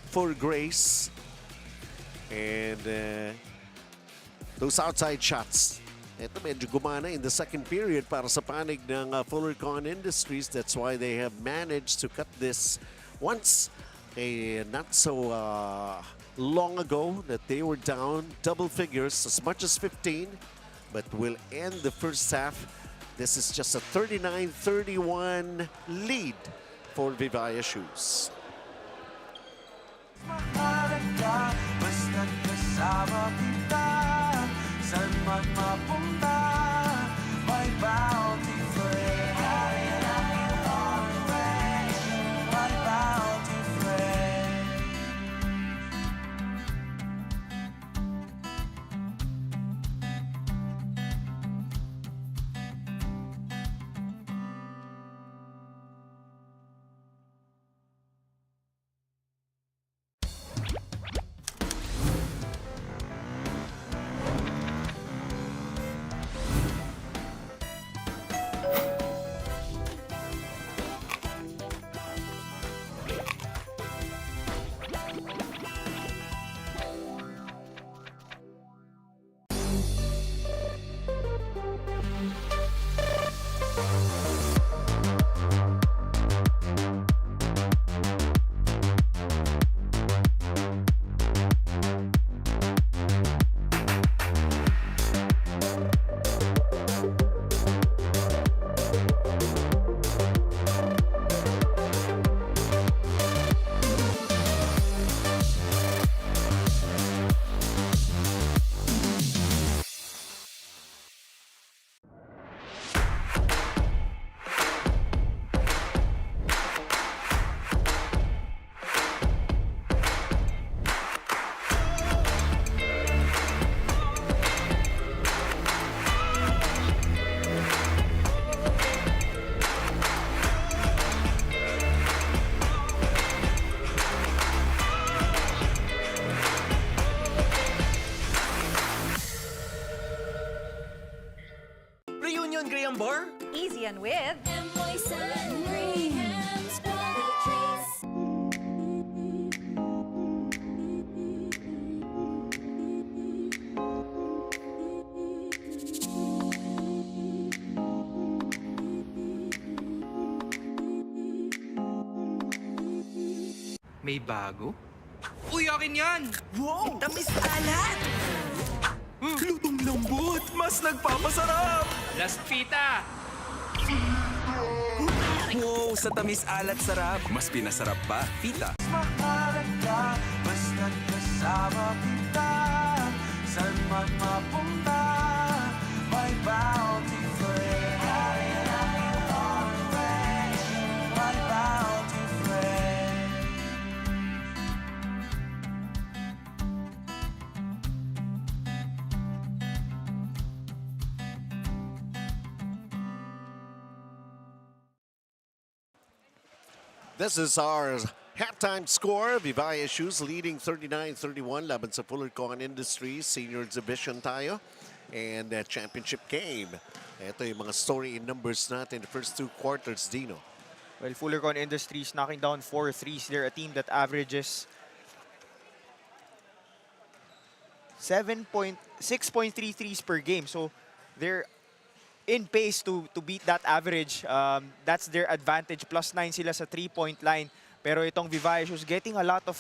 for Grace. And those outside shots, ito medyo gumana in the second period para sa panig ng Fullercon Industries. That's why they have managed to cut this once. Not so long ago that they were down double figures, as much as 15, but will end the first half. This is just a 39-31 lead for Vivaia Shoes. Mahalaga, basta't kasama kita. Saan man mapunta, may bounty friend. My bounty friend. Reunion Graham Bar? Easy and with And Poison Graham's Poetries. May bago? Uy, akin yan! Wow! Tamis alat! Lutong lambot! Mas nagpapasarap! Last Fita! Wow! Sa tamis alat sarap! Mas pinasarap pa, Pita! Mahalaga, basta't kasama kita. Saan man mapunta, may bounty friend. My bounty friend. This is our halftime score. Vivaia Shoes leading 39-31 laban sa Fullercon Industries. Senior Division tayo. And championship game. Ito yung mga story in numbers natin the first 2 quarters, Dino. Well, Fullercon Industries knocking down 4 threes. They're a team that averages 6.3 threes per game. So they're in pace to beat that average. That's their advantage. +9 sila sa 3-point line. Pero itong Vivaia Shoes getting a lot of,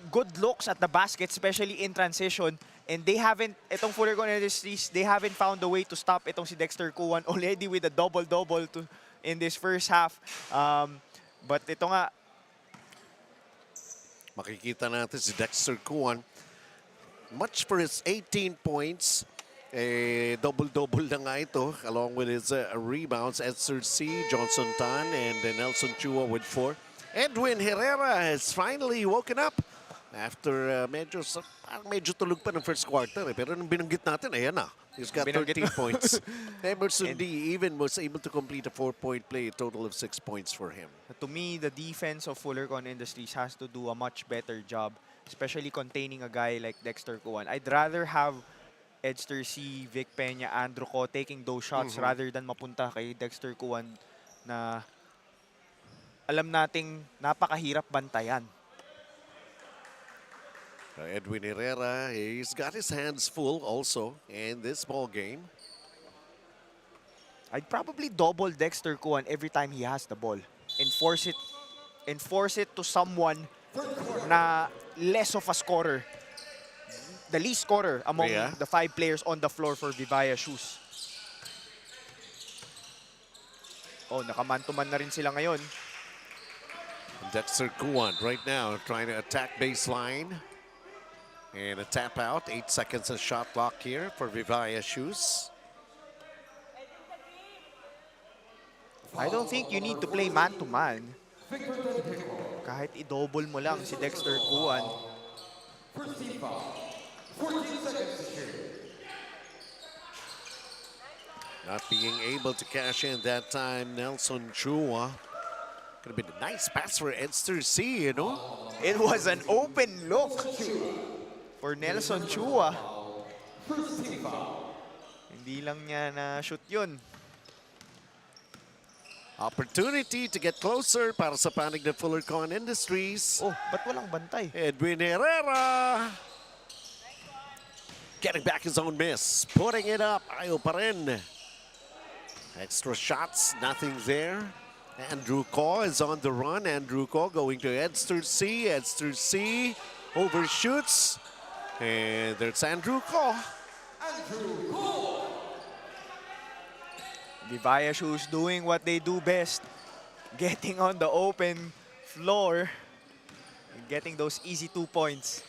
good looks at the basket, especially in transition. And they haven't, itong Fullercon Industries, they haven't found a way to stop itong si Dexter Kuan already with a double-double in this first half. But ito nga, Makikita natin si Dexter Kuan. Much for his 18 points. Double-double na nga ito along with his rebounds. Edser C, Johnson Tan, and Nelson Chua with 4. Edwin Herrera has finally woken up after parang medyo tulog pa ng first quarter. Pero nung binanggit natin, ayan na. He's got Binanggit 13 mo. points. Emerson D even was able to complete a 4-point play, a total of 6 points for him. To me, the defense of Fullercon Industries has to do a much better job, especially containing a guy like Dexter Kuan. I'd rather have Edster C, Vic Peña, Andrew Ko taking those shots rather than mapunta kay Dexter Kuan na alam nating napakahirap bantayan. Edwin Herrera, he's got his hands full also in this ball game. I'd probably double Dexter Kuan every time he has the ball and force it to someone na less of a scorer. The least scorer among the 5 players on the floor for Vivaia Shoes. Oh, nakaman-to-man na rin sila ngayon. Dexter Kuan right now trying to attack baseline. And a tap out, 8 seconds of shot clock here for Vivaia Shoes. I don't think you need to play man-to-man. Kahit i-double mo lang si Dexter Kuan. First team foul. 14 seconds to shoot. Not being able to cash in that time, Nelson Chua. Could have been a nice pass for Edster C, you know? It was an open look for Nelson Chua. First team foul. Hindi lang niya na-shoot yun. Opportunity to get closer para sa panig ng Fullercon Industries. Oh, ba't walang bantay? Edwin Herrera. Getting back his own miss. Putting it up. Ayaw pa rin. Extra shots. Nothing there. Andrew Ko is on the run. Andrew Ko going to Edster C. Edster C overshoots. And there's Andrew Ko. Vivaia Shoes doing what they do best. Getting on the open floor. And getting those easy 2 points.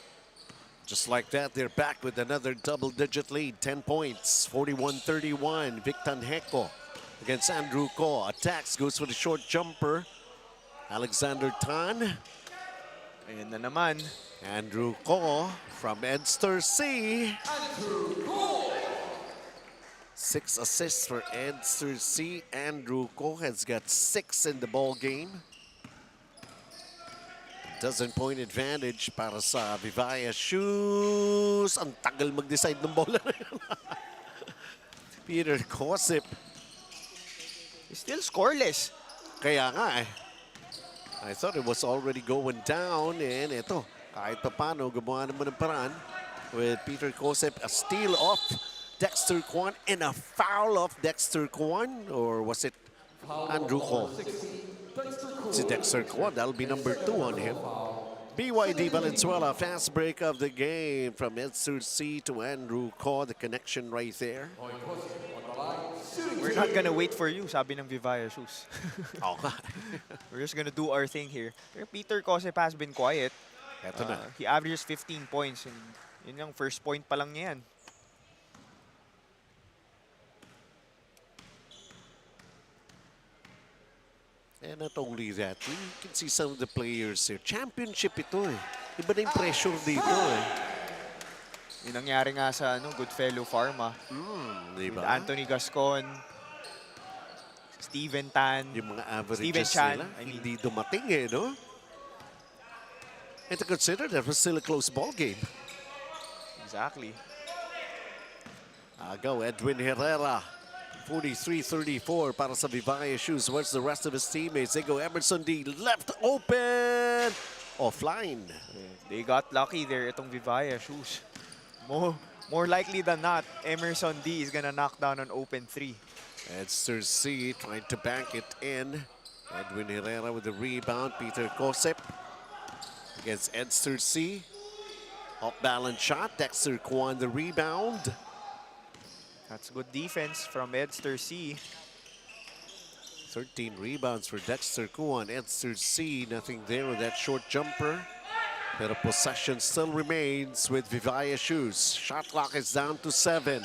Just like that, they're back with another double-digit lead. 10 points, 41-31. Victor Heko against Andrew Ko. Attacks, goes for the short jumper. Alexander Tan. Ayan na naman. Andrew Ko from Edster C. 6 assists for Edster C. Andrew Ko has got 6 in the ball game. Dozen-point advantage para sa Vivaia Shoes. Ang tagal mag-decide ng bola na yun. Peter Kosip. Still scoreless. Kaya nga eh. I thought it was already going down. And ito, kahit pa paano, gumawa naman ng paraan with Peter Kosip. A steal off Dexter Kuan and a foul off Dexter Kuan. Or was it Andrew Ko? Si Dexter Kuan, that'll be number 2 on him. BYD Valenzuela, fast break of the game from Edster C to Andrew Ko. The connection right there. We're not gonna wait for you, sabi ng Vivaia Shoes. Okay. We're just gonna do our thing here. Pero Peter Kosip has been quiet. Eto na. He averages 15 points. And yun yung first point pa lang niya yan. And not only that, you can see some of the players here. Championship ito eh. Iba na yung pressure dito eh. Yun nangyari nga sa Goodfellow Pharma. Diba? With Anthony Gascon, Steven Tan, Yung mga averages Steven Chan, nila, I mean. hindi dumating eh, no? And to consider that was still a close ball game. Exactly. Go Edwin Herrera. 43-34 para sa Vivaia Shoes. Where's the rest of his teammates? They go Emerson D. Left open. Offline. They got lucky there, itong Vivaia Shoes. More likely than not, Emerson D is gonna knock down an open 3. Edster C trying to bank it in. Edwin Herrera with the rebound. Peter Kosip against Edster C. Off-balance shot. Dexter Kuan the rebound. That's good defense from Edster C. 13 rebounds for Dexter Kuan. Edster C, nothing there with that short jumper. Pero possession still remains with Vivaia Shoes. Shot clock is down to 7.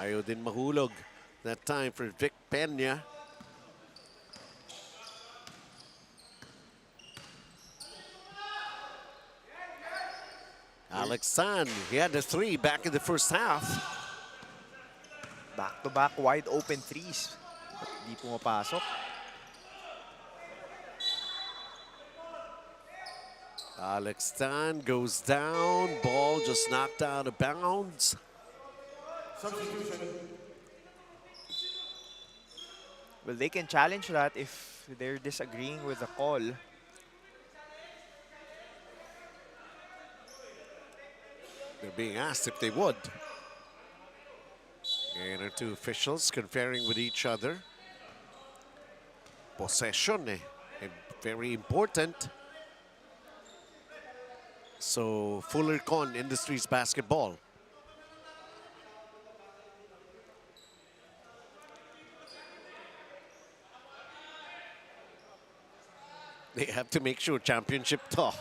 Ayaw din mahulog. That time for Vic Peña. Alex San, he had a 3 back in the first half. Back-to-back wide open threes. At di pumapasok. Alex Tan goes down. Ball just knocked out of bounds. Well, they can challenge that if they're disagreeing with the call. They're being asked if they would. And our two officials conferring with each other. Possession, very important. So, Fullercon Industries basketball. They have to make sure championship to.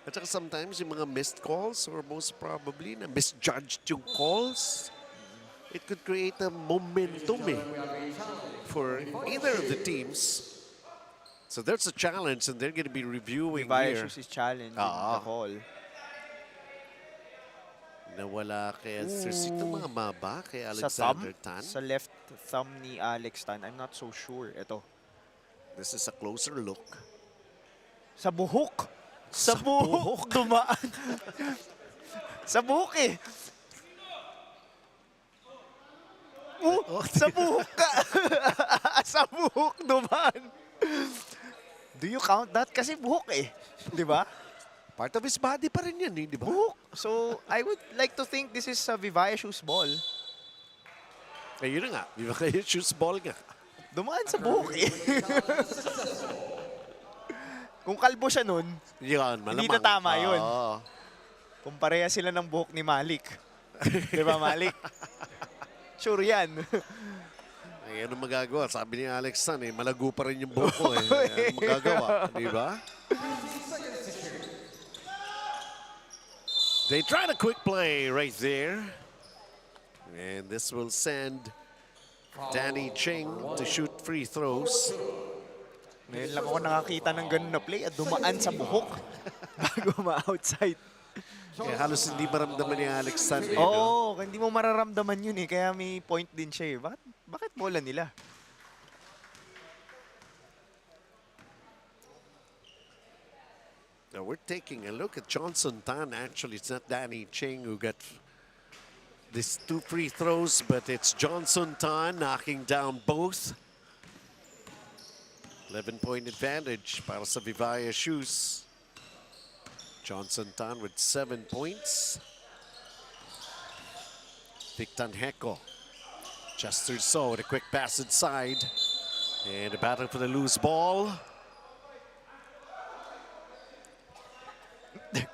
At saka sometimes yung mga missed calls or most probably na misjudged yung calls, it could create a momentum for either of the teams. So there's a challenge and they're going to be reviewing Vivaia here. Shoes is challenging the call. Nawala kay Sito mga maba kay Sa thumb? Alexander Tan. Sa left thumb ni Alex Tan. I'm not so sure. Ito. This is a closer look. Sa buhok. Sa buhok. Dumaan. Sa buhok eh. Sa buhok ka. Sa buhok dumaan. Do you count that? Kasi buhok eh. Di ba? Part of his body pa rin yan, di ba? Buhok. So, I would like to think this is a Vivaia Shoes ball. Eh, yun na nga. Vivaia Shoes ball nga. Dumaan sa buhok eh. Kung kalbo siya nun, Yan, malamang. hindi na tama yun. Oo. Kung pareha sila ng buhok ni Malik. Di ba, Malik? Sure yan. Ay, ano magagawa? Sabi ni Alex San, malago pa rin yung buhok ko eh. Ano magagawa? Di ba? They tried a quick play right there. And this will send Danny Ching to shoot free throws. Ngayon lang ako nakakita ng ganun na play at dumaan sa buhok bago ma-outside. Kaya halos hindi maramdaman ni Alex San. Oo, hindi mo mararamdaman yun eh. Kaya may point din siya eh. Bakit bola nila? Now we're taking a look at Johnson Tan. Actually, it's not Danny Ching who got these 2 free throws, but it's Johnson Tan knocking down both. 11-point advantage para sa Vivaia Shoes. Johnson Tan with 7 points. Victan Heko. Chester So with a quick pass inside. And a battle for the loose ball.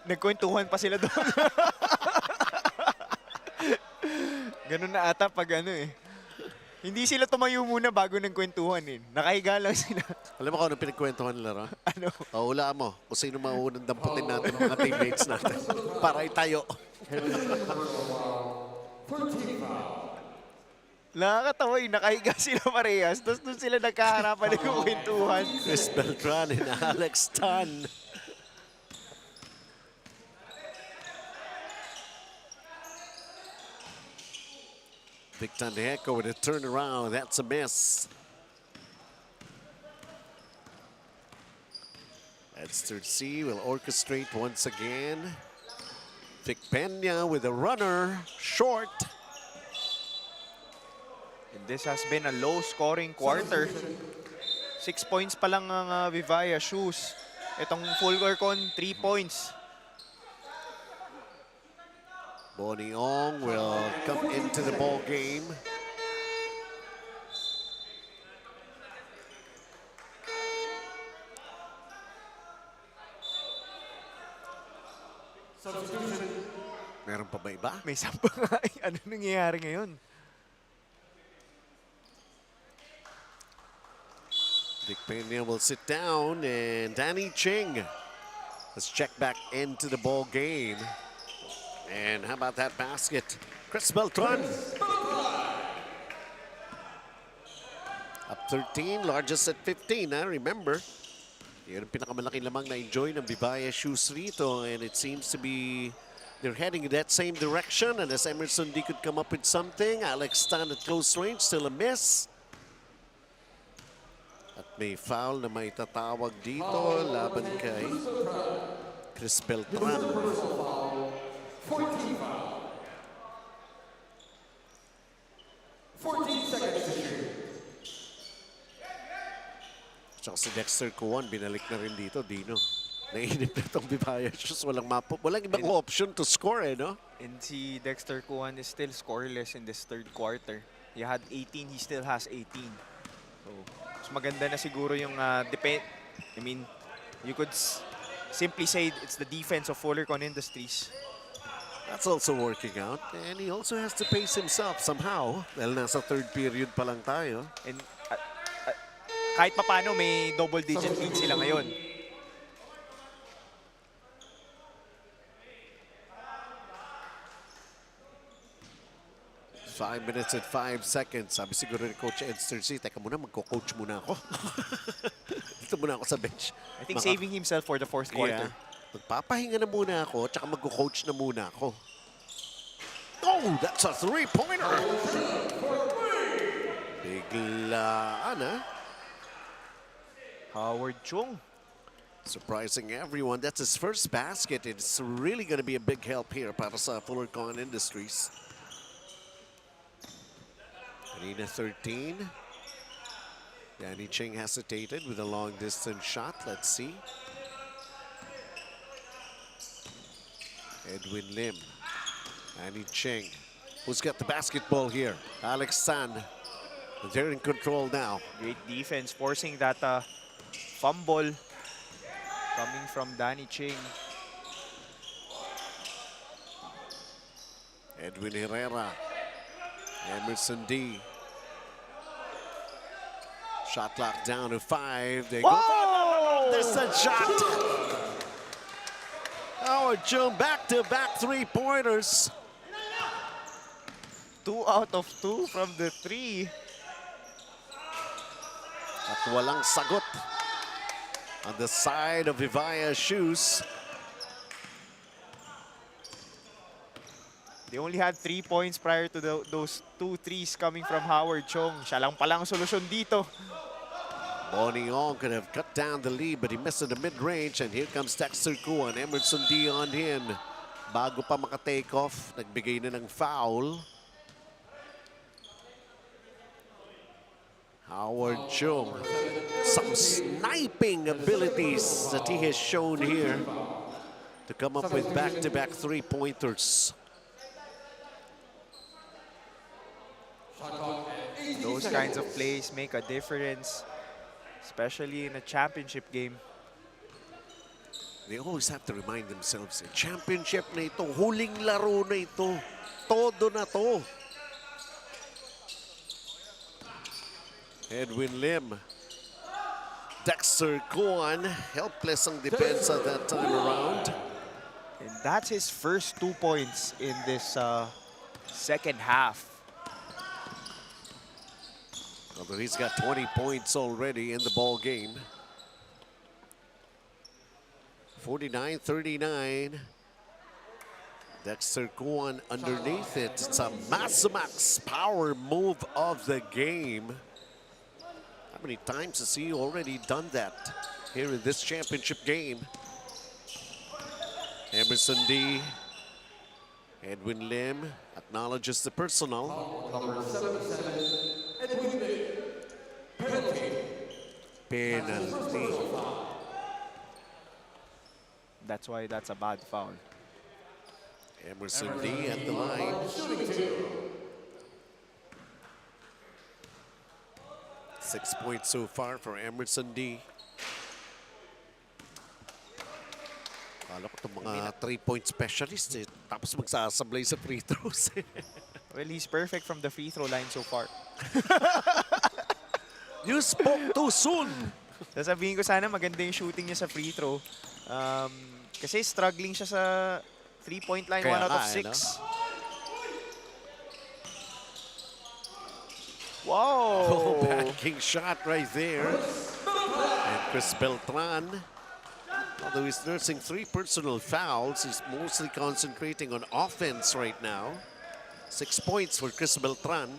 Nagkwentuhan pa sila doon. Ganun na ata pag ano eh. Hindi sila tumayo muna bago nagkwentuhan eh. Nakahiga lang sila. Alam mo kung ano pinagkwentuhan nila, Ro? Ano? Hula mo kung sino maunang damputin natin ng mga teammates natin para itayo. Nakakatawa eh. Nakahiga sila parehas. Tapos doon sila nagkaharapan nagkukwentuhan. Chris Beltran and Alex Tan. Victor Heko with a turnaround. That's a miss. Edster C will orchestrate once again. Vic Peña with a runner. Short. And this has been a low-scoring quarter. 6 points pa lang ang Vivaia Shoes. Itong Fullercon, 3 points. Bonnie Ong will come into the ball game. Meron pa ba iba? May samba nga. Ano nangyayari ngayon? Vic Peña will sit down and Danny Ching has checked back into the ball game. And how about that basket? Chris Beltran. Up 13, largest at 15, I remember. Yan ang pinakamalaking lamang na enjoy ng Vivaia shoes rito, and it seems to be they're heading in that same direction. And as Emerson D could come up with something, Alex Tan at close range, still a miss. At may foul na may tatawag dito laban kay Chris Beltran. 14 foul. 14 seconds to shoot. Tsaka si Dexter Kuwan, binalik na rin dito, Dino. Nainip na itong Vivaia shoes. Walang ibang option to score, no? And si Dexter Kuhan is still scoreless in this third quarter. He had 18, he still has 18. So, mas maganda na siguro yung depend. I mean, you could simply say it's the defense of Fullercon Industries. That's also working out. And he also has to pace himself somehow. Dahil nasa third period pa lang tayo. And kahit papano may double-digit lead sila ngayon. Five minutes and 5 seconds. Sabi siguro ni Coach Edster C, teka muna, magko-coach muna ako. Dito muna ako sa bench. I think saving himself for the fourth quarter. Yeah. Magpapahinga na muna ako, tsaka magko-coach na muna ako. Oh, that's a three-pointer! Biglaan, ha? Howard Chung. Surprising everyone. That's his first basket. It's really going to be a big help here para sa Fullercon Industries. Arena 13. Danny Ching hesitated with a long-distance shot. Let's see. Edwin Lim. Danny Ching. Who's got the basketball here? Alex San. They're in control now. Great defense, forcing that fumble coming from Danny Ching. Edwin Herrera. Emerson D. Shot clock down to 5. They go for this shot. Howard Chung back-to-back three-pointers. 2 out of 2 from the 3. At walang sagot on the side of Vivaia shoes. They only had 3 points prior to those 2 threes coming from Howard Chung. Siya lang palang solusyon dito. Bonnie Ong could have cut down the lead, but he missed in the mid-range. And here comes Dexter Kuan. Emerson D on him. Bago pa maka-take off, nagbigay na ng foul. Howard Chung. Some sniping abilities that he has shown here to come up with back-to-back three-pointers. Those kinds of plays make a difference, especially in a championship game. They always have to remind themselves, championship na ito, huling laro na ito, todo na to. Edwin Lim. Dexter Kuan, helpless ang defense at that time around. And that's his first 2 points in this second half. Although he's got 20 points already in the ball game. 49-39. Dexter Kuan underneath it. It's a Maximax power move of the game. How many times has he already done that here in this championship game? Emerson D. Edwin Lim acknowledges the personal. Number 77, Edwin Lim. Penalty. That's why that's a bad foul. Emerson D at the line. 6 points so far for Emerson D. Kala ko itong mga 3-point specialist eh. Tapos magsasablay sa free throws eh. Well, he's perfect from the free throw line so far. You spoke too soon. Sasabihin ko sana maganda yung shooting niya sa free throw. Kasi struggling siya sa 3-point line, Kaya 1 out of nga, 6. no? Wow! Oh, backing shot right there. And Chris Beltran, although he's nursing 3 personal fouls, he's mostly concentrating on offense right now. 6 points for Chris Beltran.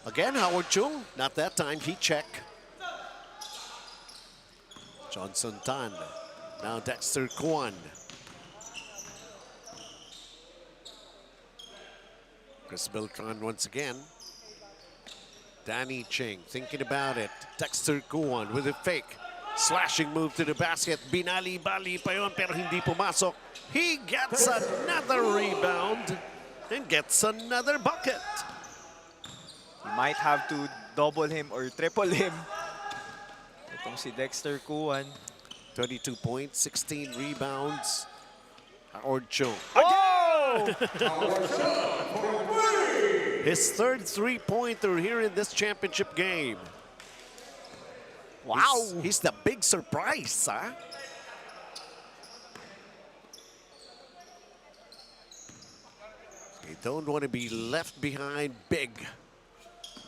Again, Howard Chung, not that time, he check. Johnson Tan, now Dexter Kwan. Chris Beltran once again. Danny Ching thinking about it. Dexter Kwan with a fake. Slashing move to the basket. Binali-bali pa yun pero hindi pumasok. He gets another rebound and gets another bucket. You might have to double him or triple him. Itong si Dexter Kuan. 22 points, 16 rebounds. Howard Chung. Oh! His third three-pointer here in this championship game. Wow! He's the big surprise, huh? They don't want to be left behind big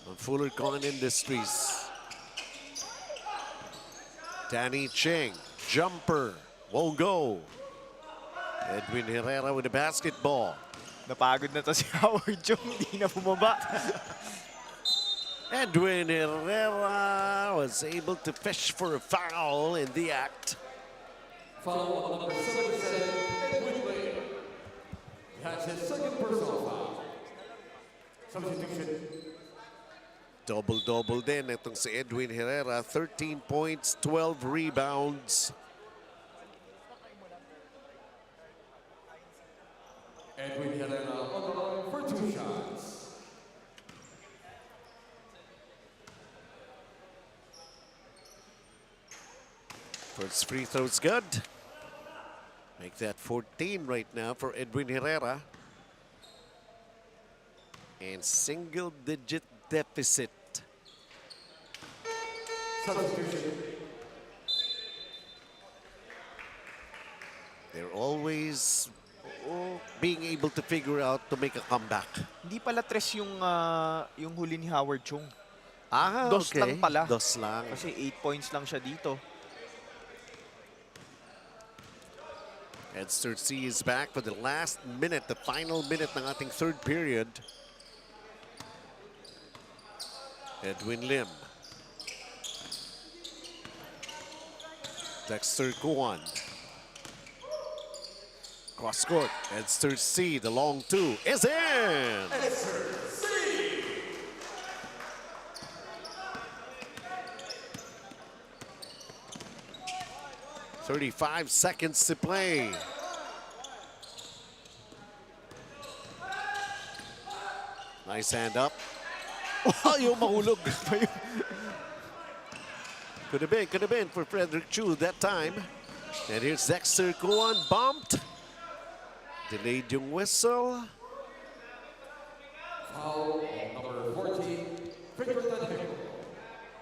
on Fullercon Industries. Danny Ching, jumper, won't go. Edwin Herrera with the basketball. Napagod na to si Howard Chung, hindi na bumaba. Edwin Herrera was able to fish for a foul in the act. Foul on number 77, Edwin Lee. That's his second personal foul. Substitution. Double-double din itong si Edwin Herrera. 13 points, 12 rebounds. Edwin Herrera on the line for 2 shots. First free throw's good. Make that 14 right now for Edwin Herrera. And single-digit deficit. Substitution. They're always being able to figure out to make a comeback. Hindi pala tres yung huli ni Howard Chung. Ah, Dos okay. lang pala. Dos lang. Kasi 8 points lang siya dito. Edster C is back for the last minute, the final minute ng ating third period. Edwin Lim. Dexter Kuan. Cross court. Edster C, the long 2 is in. 35 seconds to play. Nice hand up. Oh, yung mahulog. Could have been for Frederick Chu that time. And here's Dexter Kuan, bumped. Delayed yung whistle. Foul on number 14, Victor Tanheco.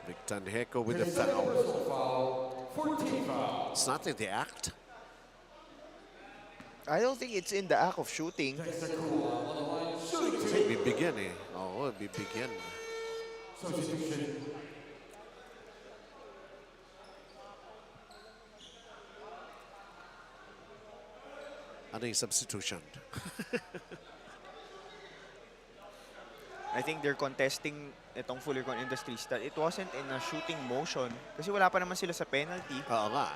Vic Tanheco with the His second foul. personal foul, 14 fouls. It's not in the act. I don't think it's in the act of shooting. Dexter Kuan on the line, shooting 2. Maybe begin eh. Oh, maybe begin. Substitution. Ano yung substitution? I think they're contesting itong Fullercon Industries that it wasn't in a shooting motion kasi wala pa naman sila sa penalty. Oo nga.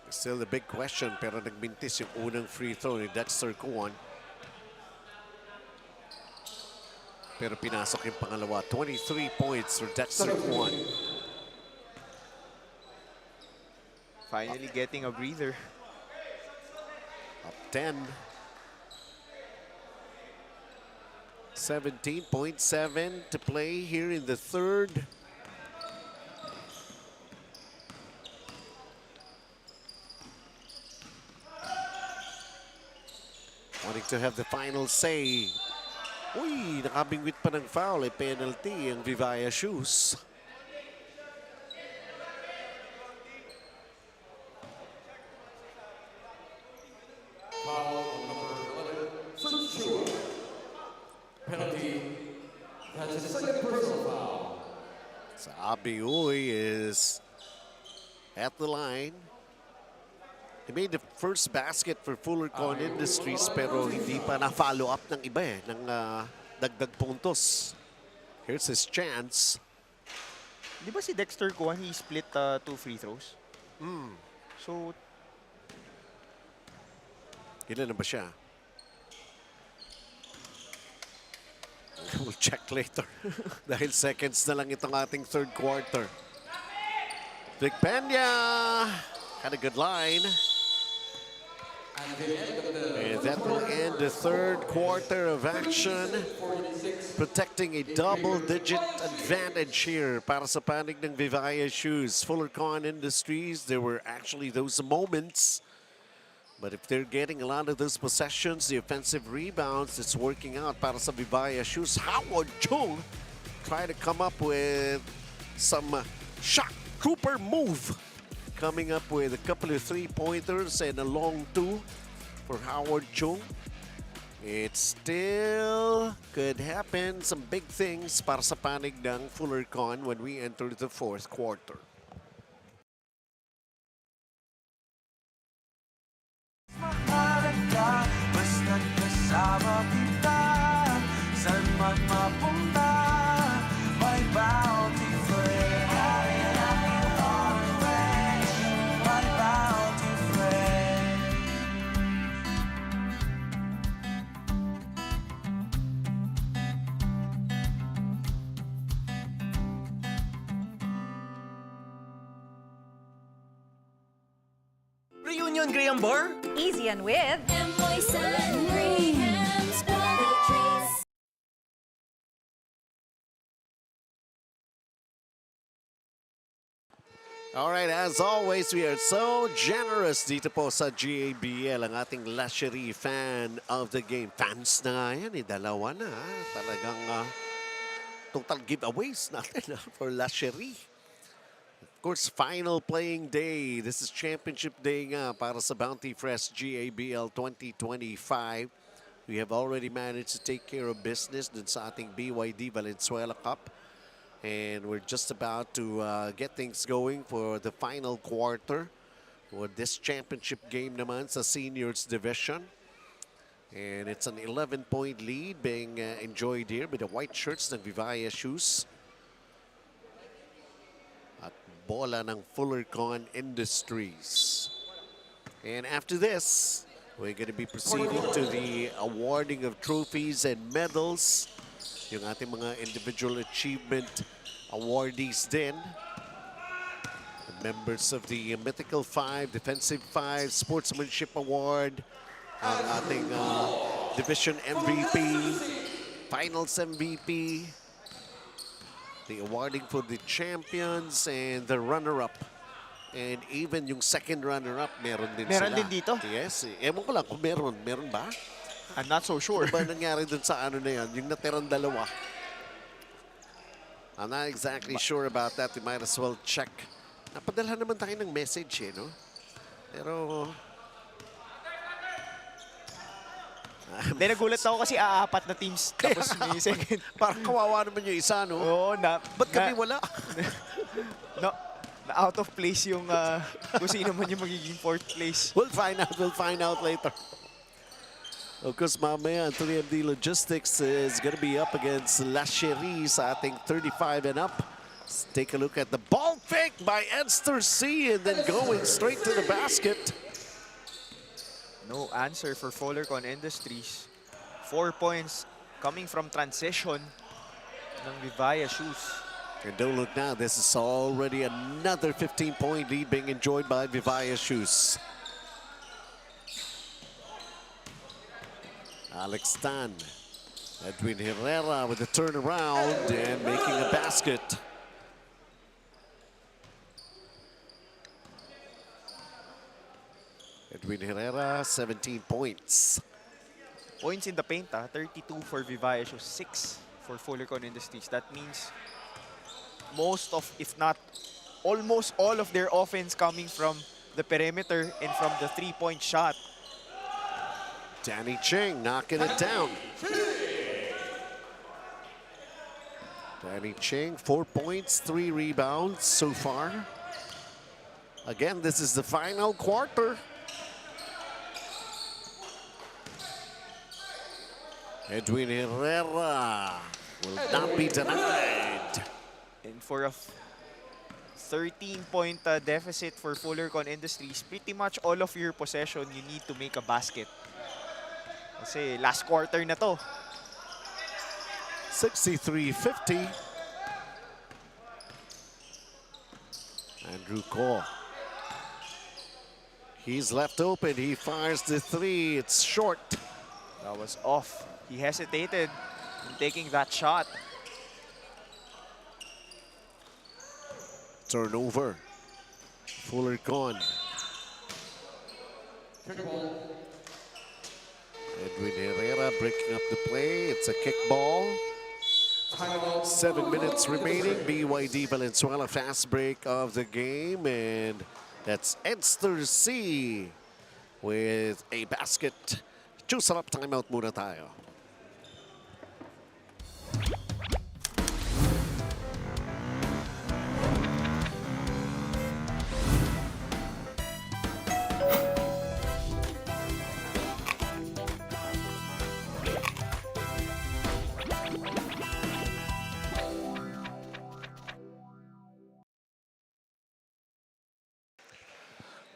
Still the big question, pero nagmintis yung unang free throw ni Dexter Kuan. Pero pinasok yung pangalawa. 23 points for Dexter Kuan. Finally getting a breather. Up 10. 17.7 to play here in the third. Wanting to have the final say. Uy, nakabingwit pa ng foul. Eh, penalty ang Vivaia shoes. So Abiuy is at the line. He made the first basket for Fullercon Industries pero hindi pa na-follow up ng iba ng dagdag puntos. Here's his chance. Di ba si Dexter Kuan, he split 2 free throws? So, Ilan na ba siya? We'll check later. Dahil seconds na lang itong ating third quarter. Vic Peña had a good line. And that will end the third quarter of action. Protecting a double-digit advantage here para sa panig ng Vivaia Shoes. Fullercon Industries, there were actually those moments. But if they're getting a lot of those possessions, the offensive rebounds, it's working out para sa Vivaia Shoes. Howard Chung trying to come up with some shot trooper move. Coming up with a couple of three-pointers and a long two for Howard Chung. It still could happen. Some big things para sa panig ng Fullercon when we enter the fourth quarter. Mahalaga, basta't kasama kita. Saan man mapunta, may bounty friend. My bounty friend. Reunion Graham Bar? Easy and with Moisan Graham's Poetries. All right, as always, we are so generous dito po sa GABL, ang ating Lasherie fan of the game. Fans na nga yan, dalawa na. Talagang total giveaways natin for Lasherie. Of course, final playing day. This is championship day nga para sa Bounty Fresh GABL 2025. We have already managed to take care of business dun sa ating BYD Valenzuela Cup. And we're just about to get things going for the final quarter for this championship game naman sa Seniors Division. And it's an 11-point lead being enjoyed here with the white shirts ng Vivaia Shoes. At bola ng Fullercon Industries. And after this, we're going to be proceeding to the awarding of trophies and medals. Yung ating mga individual achievement awardees din. The members of the Mythical 5, Defensive 5, Sportsmanship Award, ang ating Division MVP, Finals MVP, the awarding for the champions and the runner-up. And even yung second runner-up, meron din Meron sila. din dito? Yes. Ewan ko lang kung meron. Meron ba? I'm not so sure. Ano ba nangyari dun sa ano na yan? Yung natirang dalawa. I'm not exactly sure about that. You might as well check. Napadala naman tayo ng message no? Pero... Hindi, nagulat ako kasi aapat na teams tapos may second. Parang kawawa naman yung isa, no? Oo, Ba't kami wala? No, na out of place yung kung sino man yung magiging fourth place. We'll find out later. Of course, mamaya, 3MD Logistics is going to be up against Lasherie sa ating 35 and up. Let's take a look at the ball fake by Edster C and then going straight to the basket. No answer for Fullercon Industries. 4 points coming from transition ng Vivaia Shoes. And don't look now, this is already another 15-point lead being enjoyed by Vivaia Shoes. Alex Tan, Edwin Herrera with a turnaround and making a basket. Edwin Herrera, 17 points. Points in the paint, 32 for Vivaia Shoes, 6 for Fullercon Industries. That means most of, if not almost all of their offense coming from the perimeter and from the three-point shot. Danny Cheng knocking it down. Danny Ching, 4 points, 3 rebounds so far. Again, this is the final quarter. Edwin Herrera will not be denied. And for a 13-point deficit for Fullercon Industries, pretty much all of your possession, you need to make a basket. Kasi last quarter na to. 63-50. Andrew Ko. He's left open. He fires the three. It's short. That was off. He hesitated in taking that shot. Turnover. Fullercon. Edwin Herrera breaking up the play. It's a kick ball. 7 minutes remaining. BYD Valenzuela fast break of the game. And that's Edster C with a basket. Juice up, timeout muna tayo.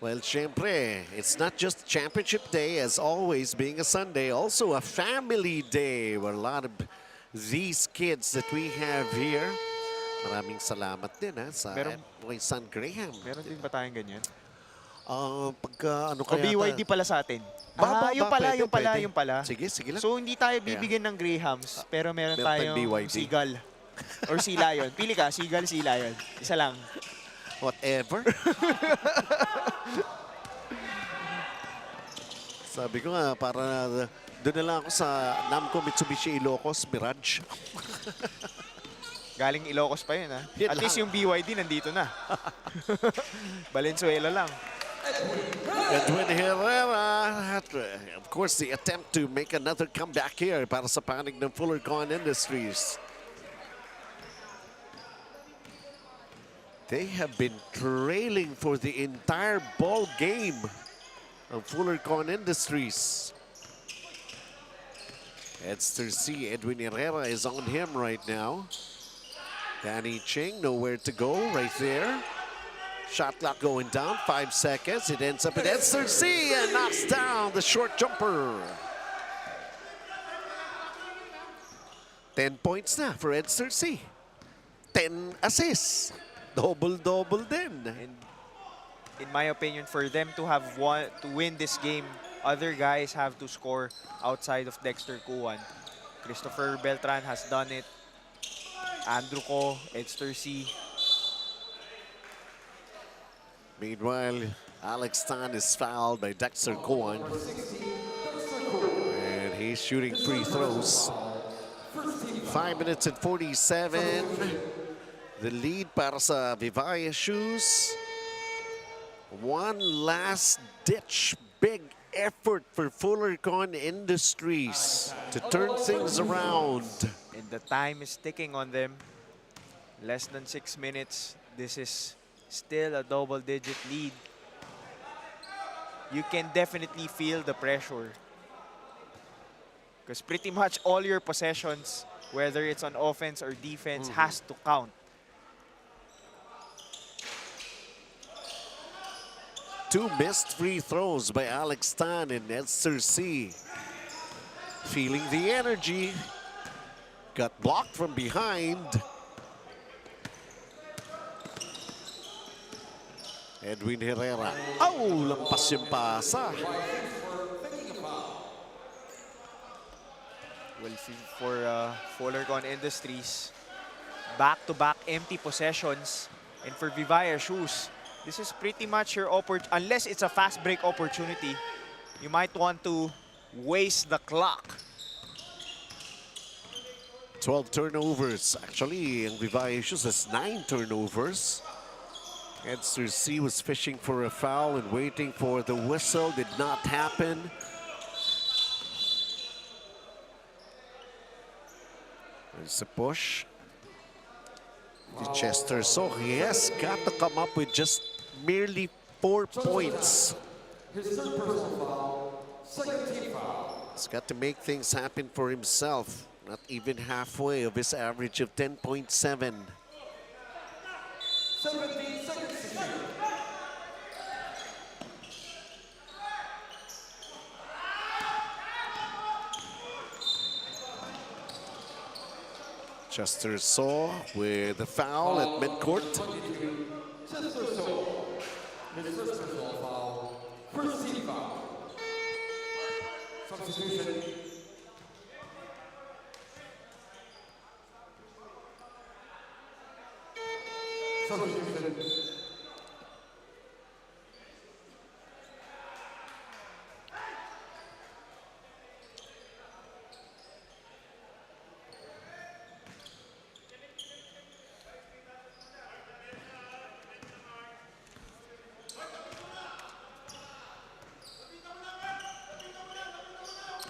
Well, syempre, it's not just championship day, as always, being a Sunday, also a family day where a lot of these kids that we have here. Maraming salamat din sa my son Graham. Meron din ba tayong ganyan? Pagka ano O kaya BYD pala sa atin. Yung pala. Sige lang. So hindi tayo bibigyan ng Grahams, pero meron tayong BYD. Seagull. Or Sea Lion. Pili ka, Seagull, Sea Lion. Isa lang. Whatever. Sabi ko nga, para doon na lang ako sa Namco Mitsubishi Ilocos Mirage. Galing Ilocos pa yun, ha? Yun At lang. least yung BYD nandito na. Valenzuela lang. Edwin Herrera, of course, the attempt to make another comeback here para sa panig ng Fullercon Industries. They have been trailing for the entire ball game of Fullercon Industries. Edster C, Edwin Herrera is on him right now. Danny Ching, nowhere to go right there. Shot clock going down, 5 seconds. It ends up at Edster C and knocks down the short jumper. 10 points na for Edster C. 10 assists. Double-double din. And in my opinion, for them to have win this game, other guys have to score outside of Dexter Kuwan. Christopher Beltran has done it. Andrew Ko, Edster C. Meanwhile, Alex Tan is fouled by Dexter Kuwan. And he's shooting free throws. 5 minutes and 47. The lead para sa Vivaia Shoes. One last ditch big effort for Fullercon Industries to turn things around. And the time is ticking on them. Less than 6 minutes. This is still a double-digit lead. You can definitely feel the pressure. Because pretty much all your possessions, whether it's on offense or defense, has to count. 2 missed free throws by Alex Tan and Edster C. Feeling the energy. Got blocked from behind. Edwin Herrera. Oh, lampas yung pasa. Well, for Fullercon Industries, back-to-back empty possessions. And for Vivaia Shoes, this is pretty much your opportunity. Unless it's a fast break opportunity, you might want to waste the clock. 12 turnovers. Actually, ang Vivaia Shoes has 9 turnovers. Edster C was fishing for a foul and waiting for the whistle. Did not happen. There's a push. Chester, so he has got to come up with just merely 4 points. His third personal foul, second team foul. He's got to make things happen for himself. Not even halfway of his average of 10.7. 17 seconds to shoot. Chester Saw with a foul at midcourt. 22, Chester Saw. His first personal foul, first team foul. Substitution. Substitution.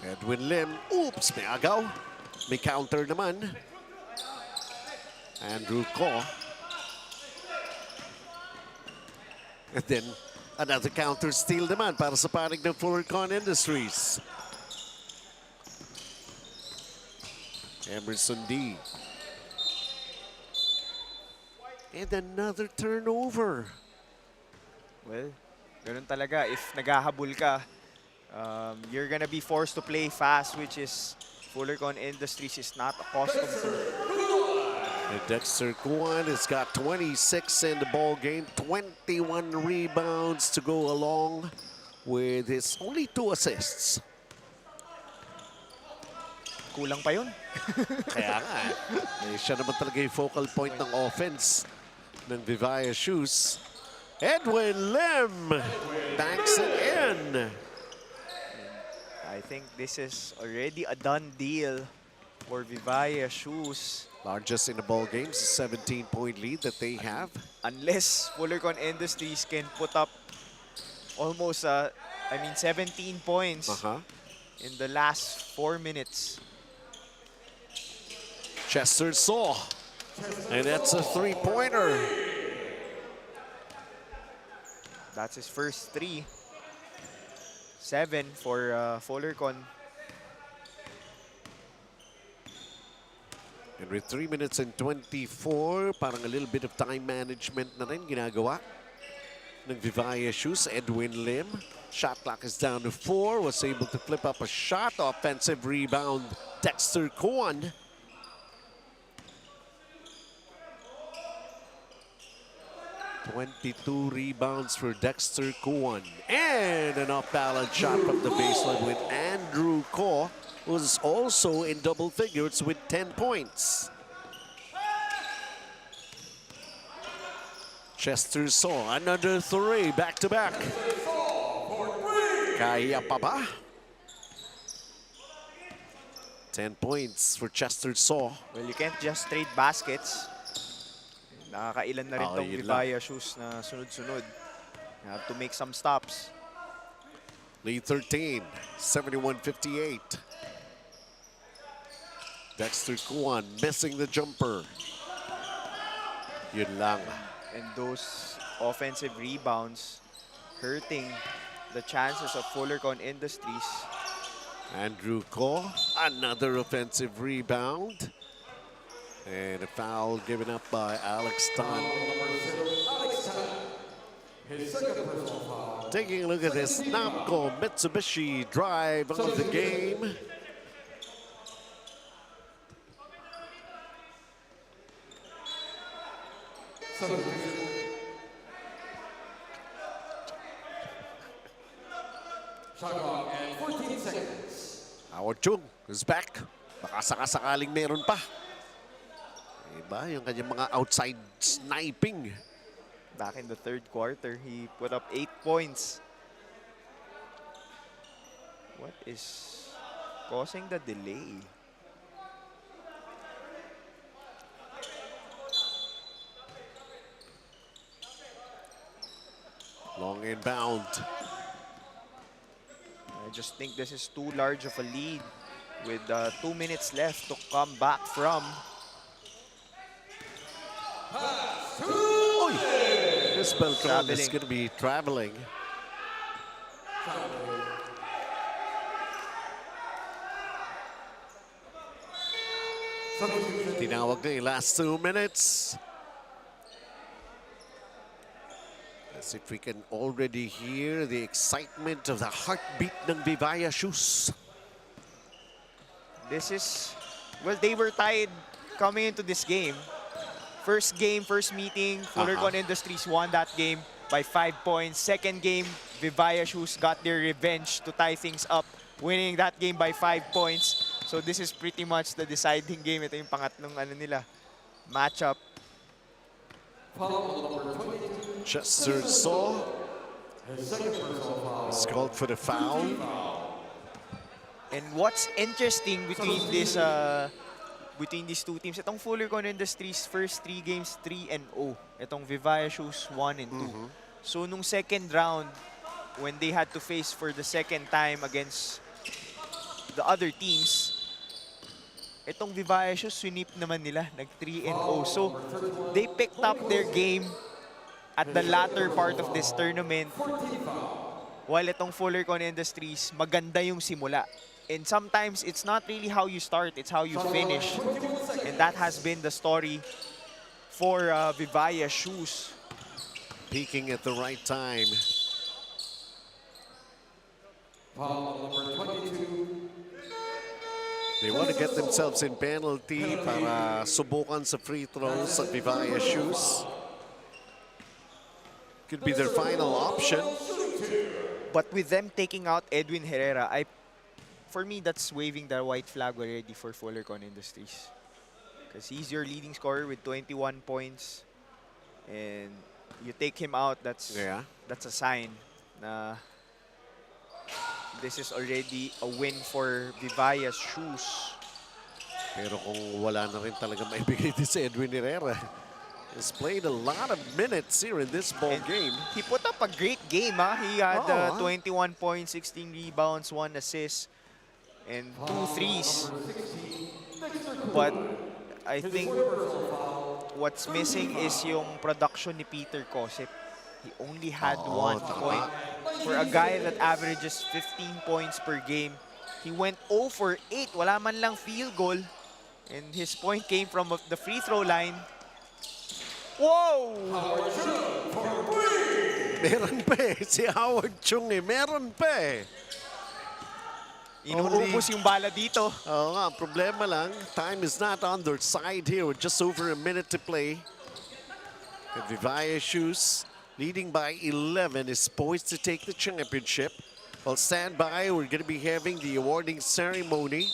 Edwin Lim, oops, may agaw. May counter naman. Andrew Ko. And then another counter steal naman para sa panig ng Fullercon Industries. Emerson D. And another turnover. Well, ganun talaga. If naghahabol ka, you're gonna be forced to play fast, which is Fullercon Industries is not accustomed to. And Dexter Kuan has got 26 in the ball game, 21 rebounds to go along with his only 2 assists. Kulang pa yun. Kaya nga, siya naman talaga yung focal point ng offense ng Vivaia Shoes. Edwin Lim banks it in. I think this is already a done deal for Vivaia Shoes. Largest in the ball games, a 17-point lead that they have. Unless Fullercon Industries can put up almost, 17 points in the last 4 minutes. Chester Saw, and that's a 3-pointer. That's his first 3. 7 for Fullercon. And with 3 minutes and 24, parang a little bit of time management na rin ginagawa ng Vivaia Shoes. Edwin Lim, shot clock is down to 4, was able to flip up a shot. Offensive rebound, Dexter Kuan. .22 rebounds for Dexter Kuan. And an off-balance shot from the baseline with Andrew Ko, who's also in double figures with 10 points. Chester Saw, another 3, back-to-back. Kaya pa ba? 10 points for Chester Saw. Well, you can't just trade baskets. Nakakailan na rin tong yun Vivaia Shoes na sunod-sunod. You have to make some stops. Lead 13, 71-58. Dexter Kuan missing the jumper. Yun lang. And those offensive rebounds hurting the chances of Fullercon Industries. Andrew Ko, another offensive rebound. And a foul given up by Alex Tan. His second personal foul. Taking a look at this Namco Mitsubishi drive of the game. Substitution. Shot clock and 14 seconds. Howard Chung is back. Baka sakasakaling meron pa. Iba yung kanyang mga outside sniping. Back in the third quarter, he put up 8 points. What is causing the delay? Long inbound. I just think this is too large of a lead with 2 minutes left to come back from. Oy! This Fullercon is Traveling. going to be traveling. Tinawag na yung last 2 minutes. As if we can already hear the excitement of the heartbeat ng Vivaia shoes. This is, well, they were tied coming into this game. First game, first meeting, Fullercon Industries won that game by 5 points. Second game, Vivaia Shoes got their revenge to tie things up, winning that game by 5 points. So this is pretty much the deciding game. Ito yung pangatlong matchup. Chester saw. He's called for the foul. And what's interesting between this between these two teams, itong Fullercon Industries first 3 games 3-0. Itong Vivaia Shoes 1-2. So nung second round, when they had to face for the second time against the other teams, itong Vivaia Shoes sweep naman nila, nag 3-0. So they picked up their game at the latter part of this tournament. While itong Fullercon Industries, maganda yung simula. And sometimes it's not really how you start, it's how you finish. And that has been the story for Vivaia Shoes. Peaking at the right time. They want to get themselves in penalty para subukan sa free throws sa Vivaia Shoes. Could be their final option. But with them taking out Edwin Herrera, for me, that's waving the white flag already for Fullercon Industries. Because he's your leading scorer with 21 points. And you take him out, that's a sign na this is already a win for Vivaia's Shoes. Pero kung wala na rin talaga maibigay din si Edwin Herrera. He's played a lot of minutes here in this ball game. He put up a great game. He had 21 points, 16 rebounds, 1 assist, and 2 threes. But I think what's missing is yung production ni Peter Kosip. He only had 1 point. For a guy that averages 15 points per game, he went 0 for 8. Wala man lang field goal. And his point came from the free throw line. Whoa! Meron pa eh. Si Howard Chung eh. Meron pa eh. Inuubos yung bala dito. Oo nga, problema lang. Time is not on their side here with just over a minute to play. The Vivaia Shoes, leading by 11, is poised to take the championship. Well, stand by. We're going to be having the awarding ceremony.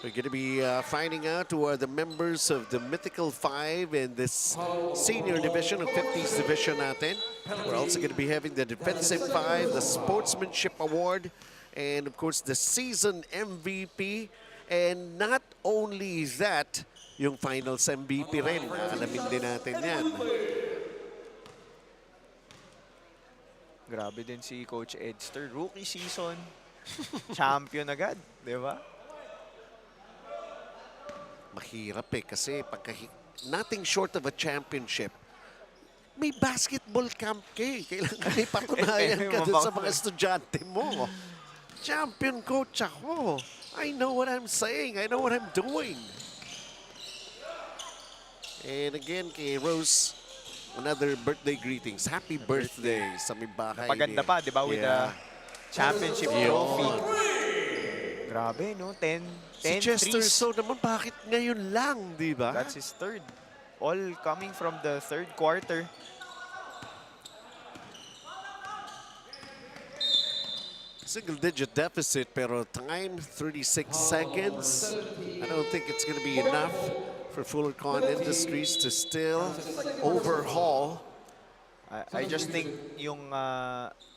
We're going to be finding out who are the members of the Mythical Five in this senior division of 50s division natin. We're also going to be having the Defensive Five, the Sportsmanship Award, and of course the Season MVP. And not only that, yung Finals MVP rin. Alamin din natin yan. Grabe din si Coach Edster. Rookie season, champion agad, di ba? Mahirap eh kasi pagka nothing short of a championship, may basketball camp ka eh. Kailangan may patunayan ka dun sa mga estudyante mo. Champion coach ako. I know what I'm saying. I know what I'm doing. And again, kay Rose, another birthday greetings. Happy birthday sa may bahay. Paganda pa, di ba, with the championship trophy. Grabe, no? 10 Si Chester threes. So naman, bakit ngayon lang, di ba? That's his third. All coming from the third quarter. Single-digit deficit, pero time, 36 seconds. I don't think it's going to be enough for Fullercon Industries to still overhaul. I just think yung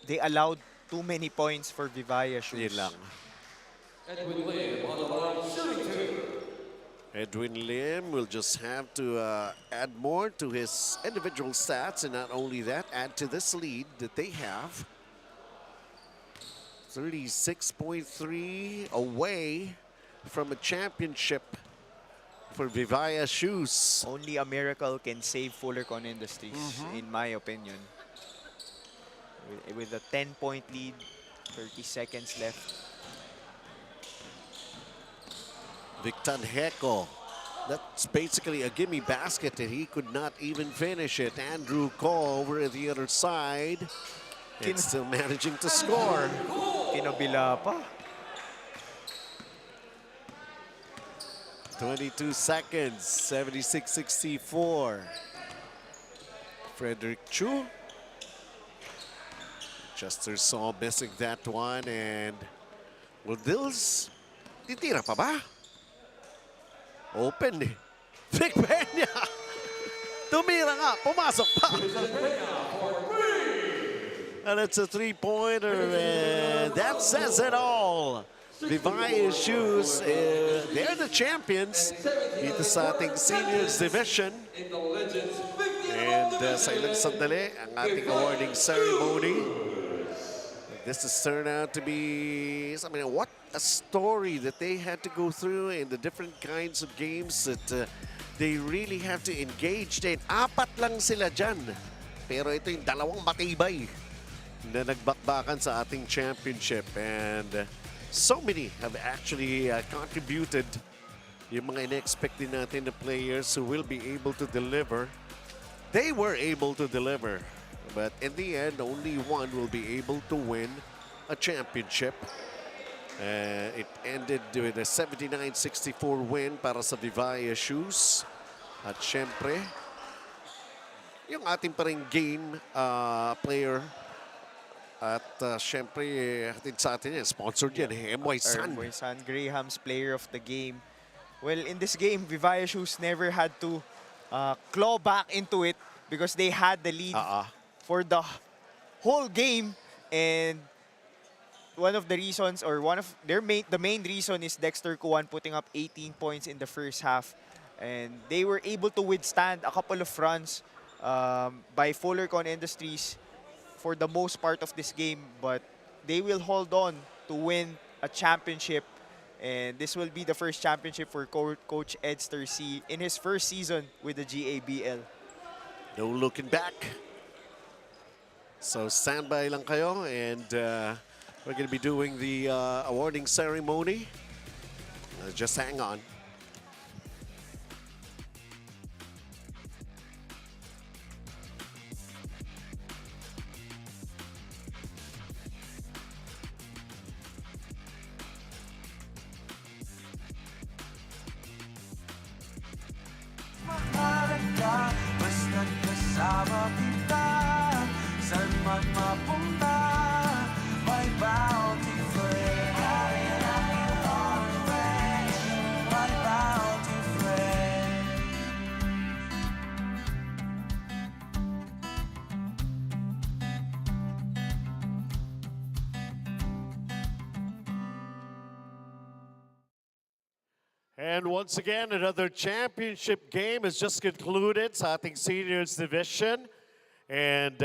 they allowed too many points for Vivaia Shoes. Yun lang. Edwin Lim will just have to add more to his individual stats, and not only that, add to this lead that they have. 36.3 away from a championship. for Vivaia shoes. Only a miracle can save Fullercon Industries, in my opinion. With a 10-point lead, 30 seconds left. Victan Heko. That's basically a gimme basket and he could not even finish it. Andrew Ko over at the other side. And still managing to score. Kinabila pa. 22 seconds, 76-64. Frederick Chu. Chester Saw missing that one and Dils, titira pa ba? Open eh. Vic Peña! Tumira nga, pumasok pa! And it's a three-pointer and that says it all. Vivaia shoes, they're the champions dito sa ating seniors division. And sa ilang sandali, ang ating awarding ceremony. This has turned out to be, I mean, what a story that they had to go through in the different kinds of games that they really have to engage in. Apat lang sila dyan. Pero ito yung dalawang matibay na nagbakbakan sa ating championship. And so many have actually contributed. Yung mga in-expect din natin na players who will be able to deliver. They were able to deliver. But in the end, only one will be able to win a championship. It ended with a 79-64 win para sa Vivaia shoes. At syempre, yung ating parang game player. At syempre, hatid sa atin yan, sponsored yan, MY Sun. MY Sun, Graham's player of the game. Well, in this game, Vivaia shoes never had to claw back into it because they had the lead for the whole game. And one of the reasons, or the main reason is Dexter Kuan putting up 18 points in the first half. And they were able to withstand a couple of runs by Fullercon Industries for the most part of this game, but they will hold on to win a championship. And this will be the first championship for Coach Edster C in his first season with the GABL. No looking back. So standby lang kayo and we're going to be doing the awarding ceremony. Just hang on. Mahalaga, basta't kasama kita. Saan man mapunta, my bounty friend. Hanapin on the way, my bounty friend. And once again, another championship game has just concluded sa ating seniors division. And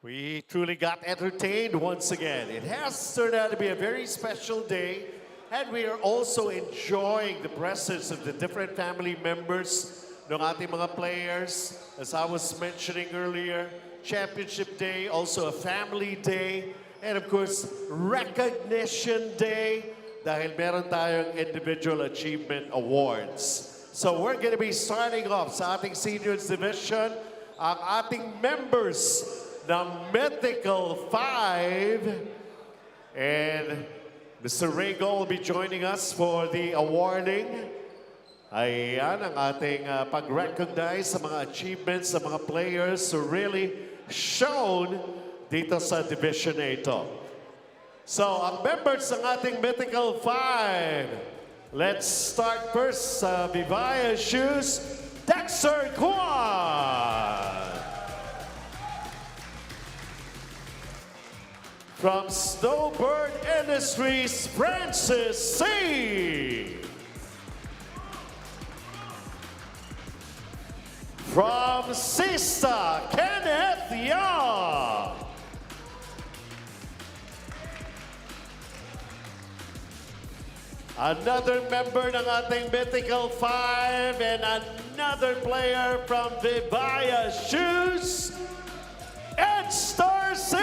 we truly got entertained once again. It has turned out to be a very special day. And we are also enjoying the presence of the different family members ng ating mga players. As I was mentioning earlier, championship day, also a family day. And of course, recognition day. Dahil meron tayong individual achievement awards. So we're going to be starting off sa ating seniors division. Ang ating members ng Mythical 5. And Mr. Rego will be joining us for the awarding. Ayan ang ating pag-recognize sa mga achievements sa mga players who really shown dito sa division na ito. So, ang members ng ating Mythical 5. Let's start first sa Vivaia shoes, Dexter Kwan. From Snowbird Industries, Francis C. From Sista, Kenneth Young. Another member ng ating Mythical 5 and another player from Vivaia Shoes, Ed Star C.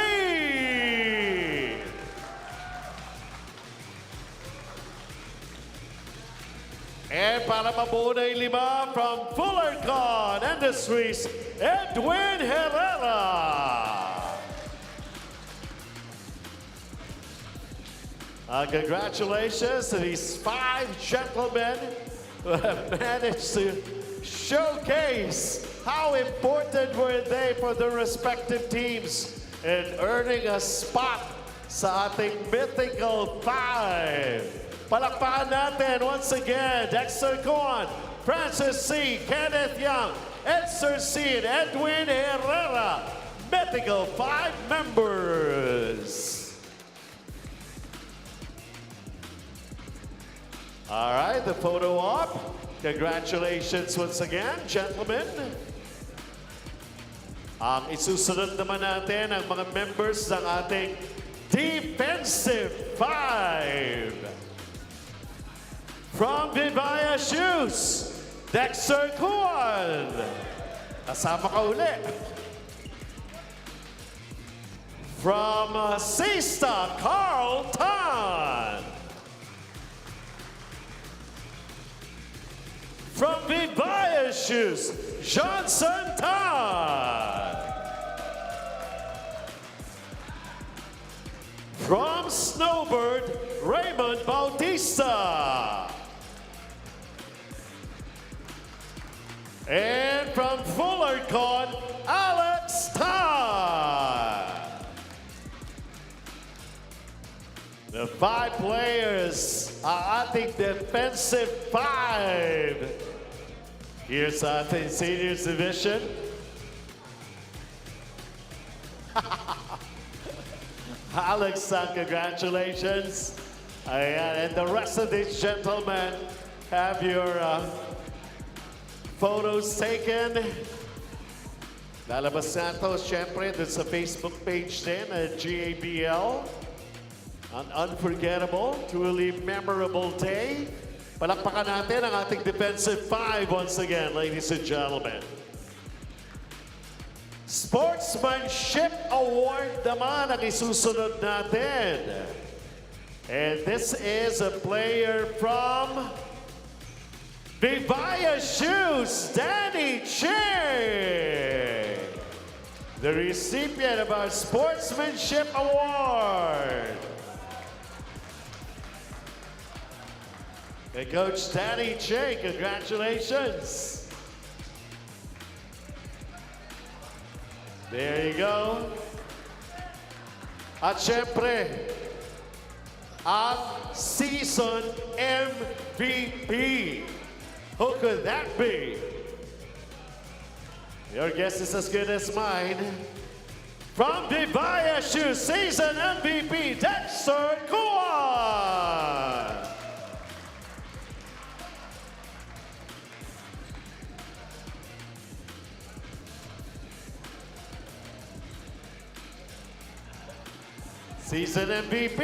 And para mabuo na yung lima from Fullercon Industries, Edwin Herrera. Congratulations to these 5 gentlemen who have managed to showcase how important were they for their respective teams in earning a spot sa ating Mythical 5. Palakpakan natin once again, Dexter Coan, Francis C., Kenneth Young, Edster C., and Edwin Herrera, Mythical 5 members. All right, the photo op. Congratulations once again, gentlemen. Ang isusunod naman natin ang mga members ng ating Defensive 5. From Vivaia Shoes, Dexter Kuan. Kasama ka uli. From Sista, Carl Tan. From Vivaia Shoes, Johnson Tan. From Snowbird, Raymond Bautista. And from Fullercon, Alex Tan. The 5 players are ating Defensive 5. Here's ating Seniors Division. Alex Tan, congratulations. Ayan, and the rest of these gentlemen have your photos taken. Lalabas na ito, syempre, dun sa Facebook page din, GABL. An unforgettable, truly memorable day. Palakpakan natin ang ating Defensive 5 once again, ladies and gentlemen. Sportsmanship Award naman ang isusunod natin. And this is a player from Vivaia Shoes, Danny Ching, the recipient of our Sportsmanship Award. Hey, Coach Danny Ching, congratulations. There you go. At syempre, ang season MVP. Who could that be? Your guess is as good as mine. From Vivaia Shoes, season MVP, Dexter Kuan. Season MVP.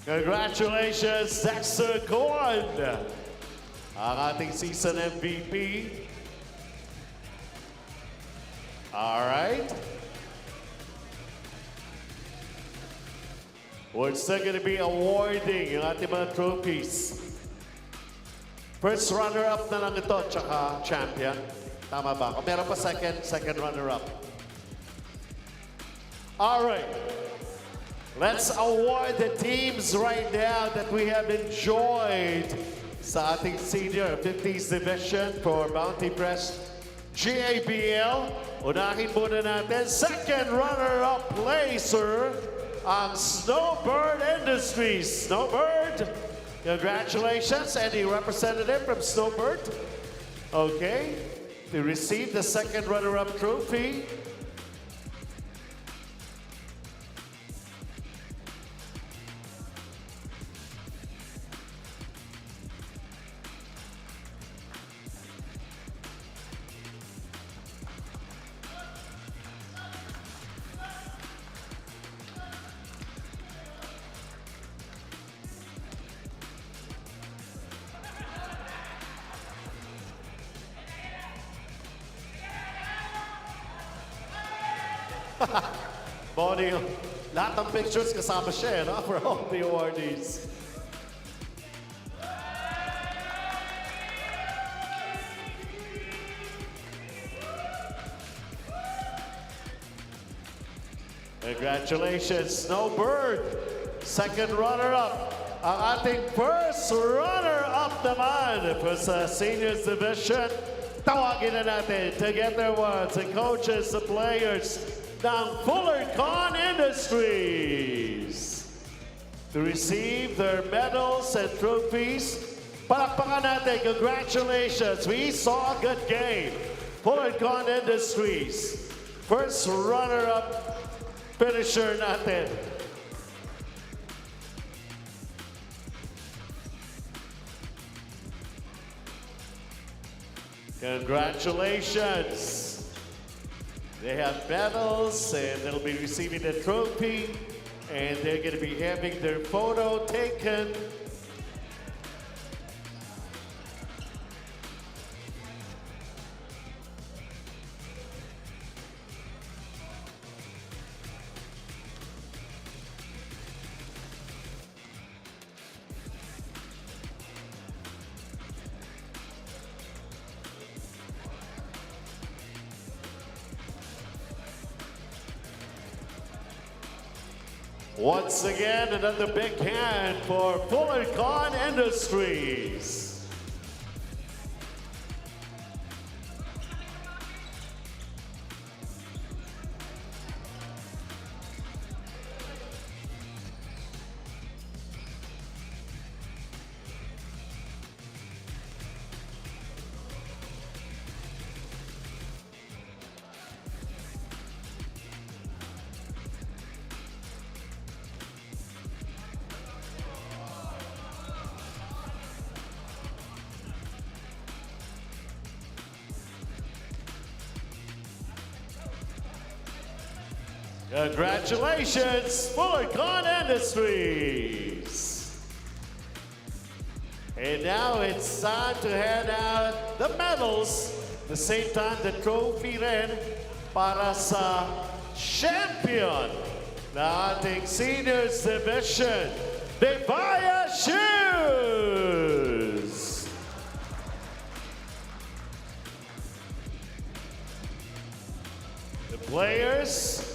Congratulations, Dexter Kuan, ang ating season MVP. All right. We're still going to be awarding yung ating mga trophies. First runner-up na lang ito, tsaka champion. Tama ba? O meron pa second runner-up. All right. Let's award the teams right now that we have enjoyed sa ating Senior 50s Division for Bounty Press GABL. Unahin muna natin, second runner-up placer, ang Snowbird Industries. Snowbird, congratulations. Any representative from Snowbird? Okay, to receive the second runner-up trophy. Body, lahat ng pictures kasama siya, no? For all the awardees. Congratulations, Snowbird. Second runner-up. Ang ating first runner-up naman for sa Seniors Division. Tawagin na natin together once the coaches, the players ng Fullercon Industries to receive their medals and trophies. Palakpakan natin, congratulations. We saw a good game. Fullercon Industries, first runner-up finisher natin. Congratulations. They have medals and they'll be receiving the trophy and they're going to be having their photo taken. Once again, another big hand for Fullercon Industries. Congratulations, Fullercon Industries. And now it's time to hand out the medals. The same time, the trophy rin para sa champion na ating Seniors Division, Vivaia Shoes. The players.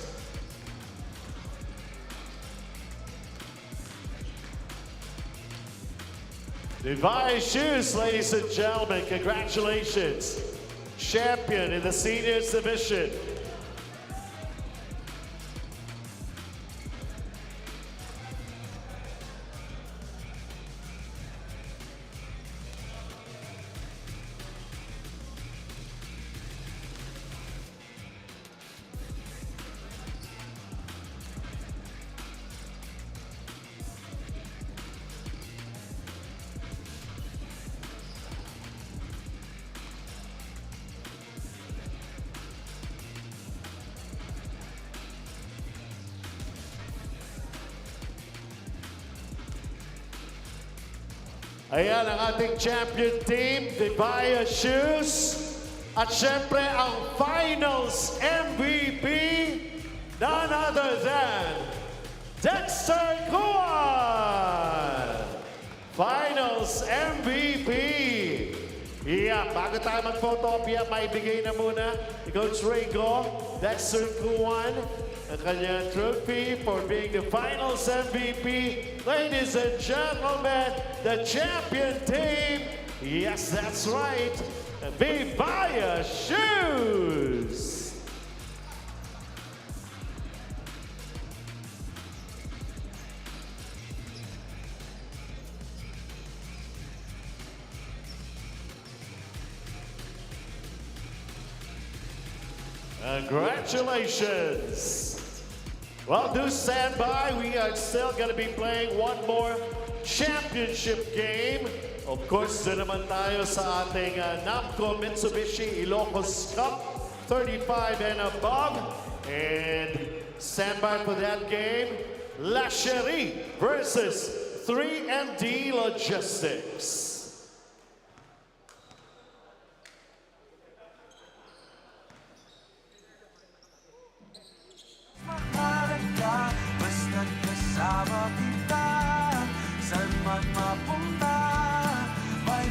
Vivaia Shoes, ladies and gentlemen, congratulations. Champion in the Seniors Division. Ayan ang ating champion team, Vivaia Shoes. At syempre ang finals MVP, none other than Dexter Kuan. Finals MVP. Yeah, bago tayo mag-photopia, maibigay na muna ni Coach Ringo, Dexter Kuan, ang kanyang trophy for being the finals MVP. Ladies and gentlemen, the champion team, yes, that's right, Vivaia Shoes. Congratulations. Well, do stand by. We are still going to be playing one more championship game. Of course, doon naman tayo sa ating Namco Mitsubishi Ilocos Cup 35 and above. And stand by for that game. La Cherie versus 3MD Logistics. kasama kita, saan man mapunta, may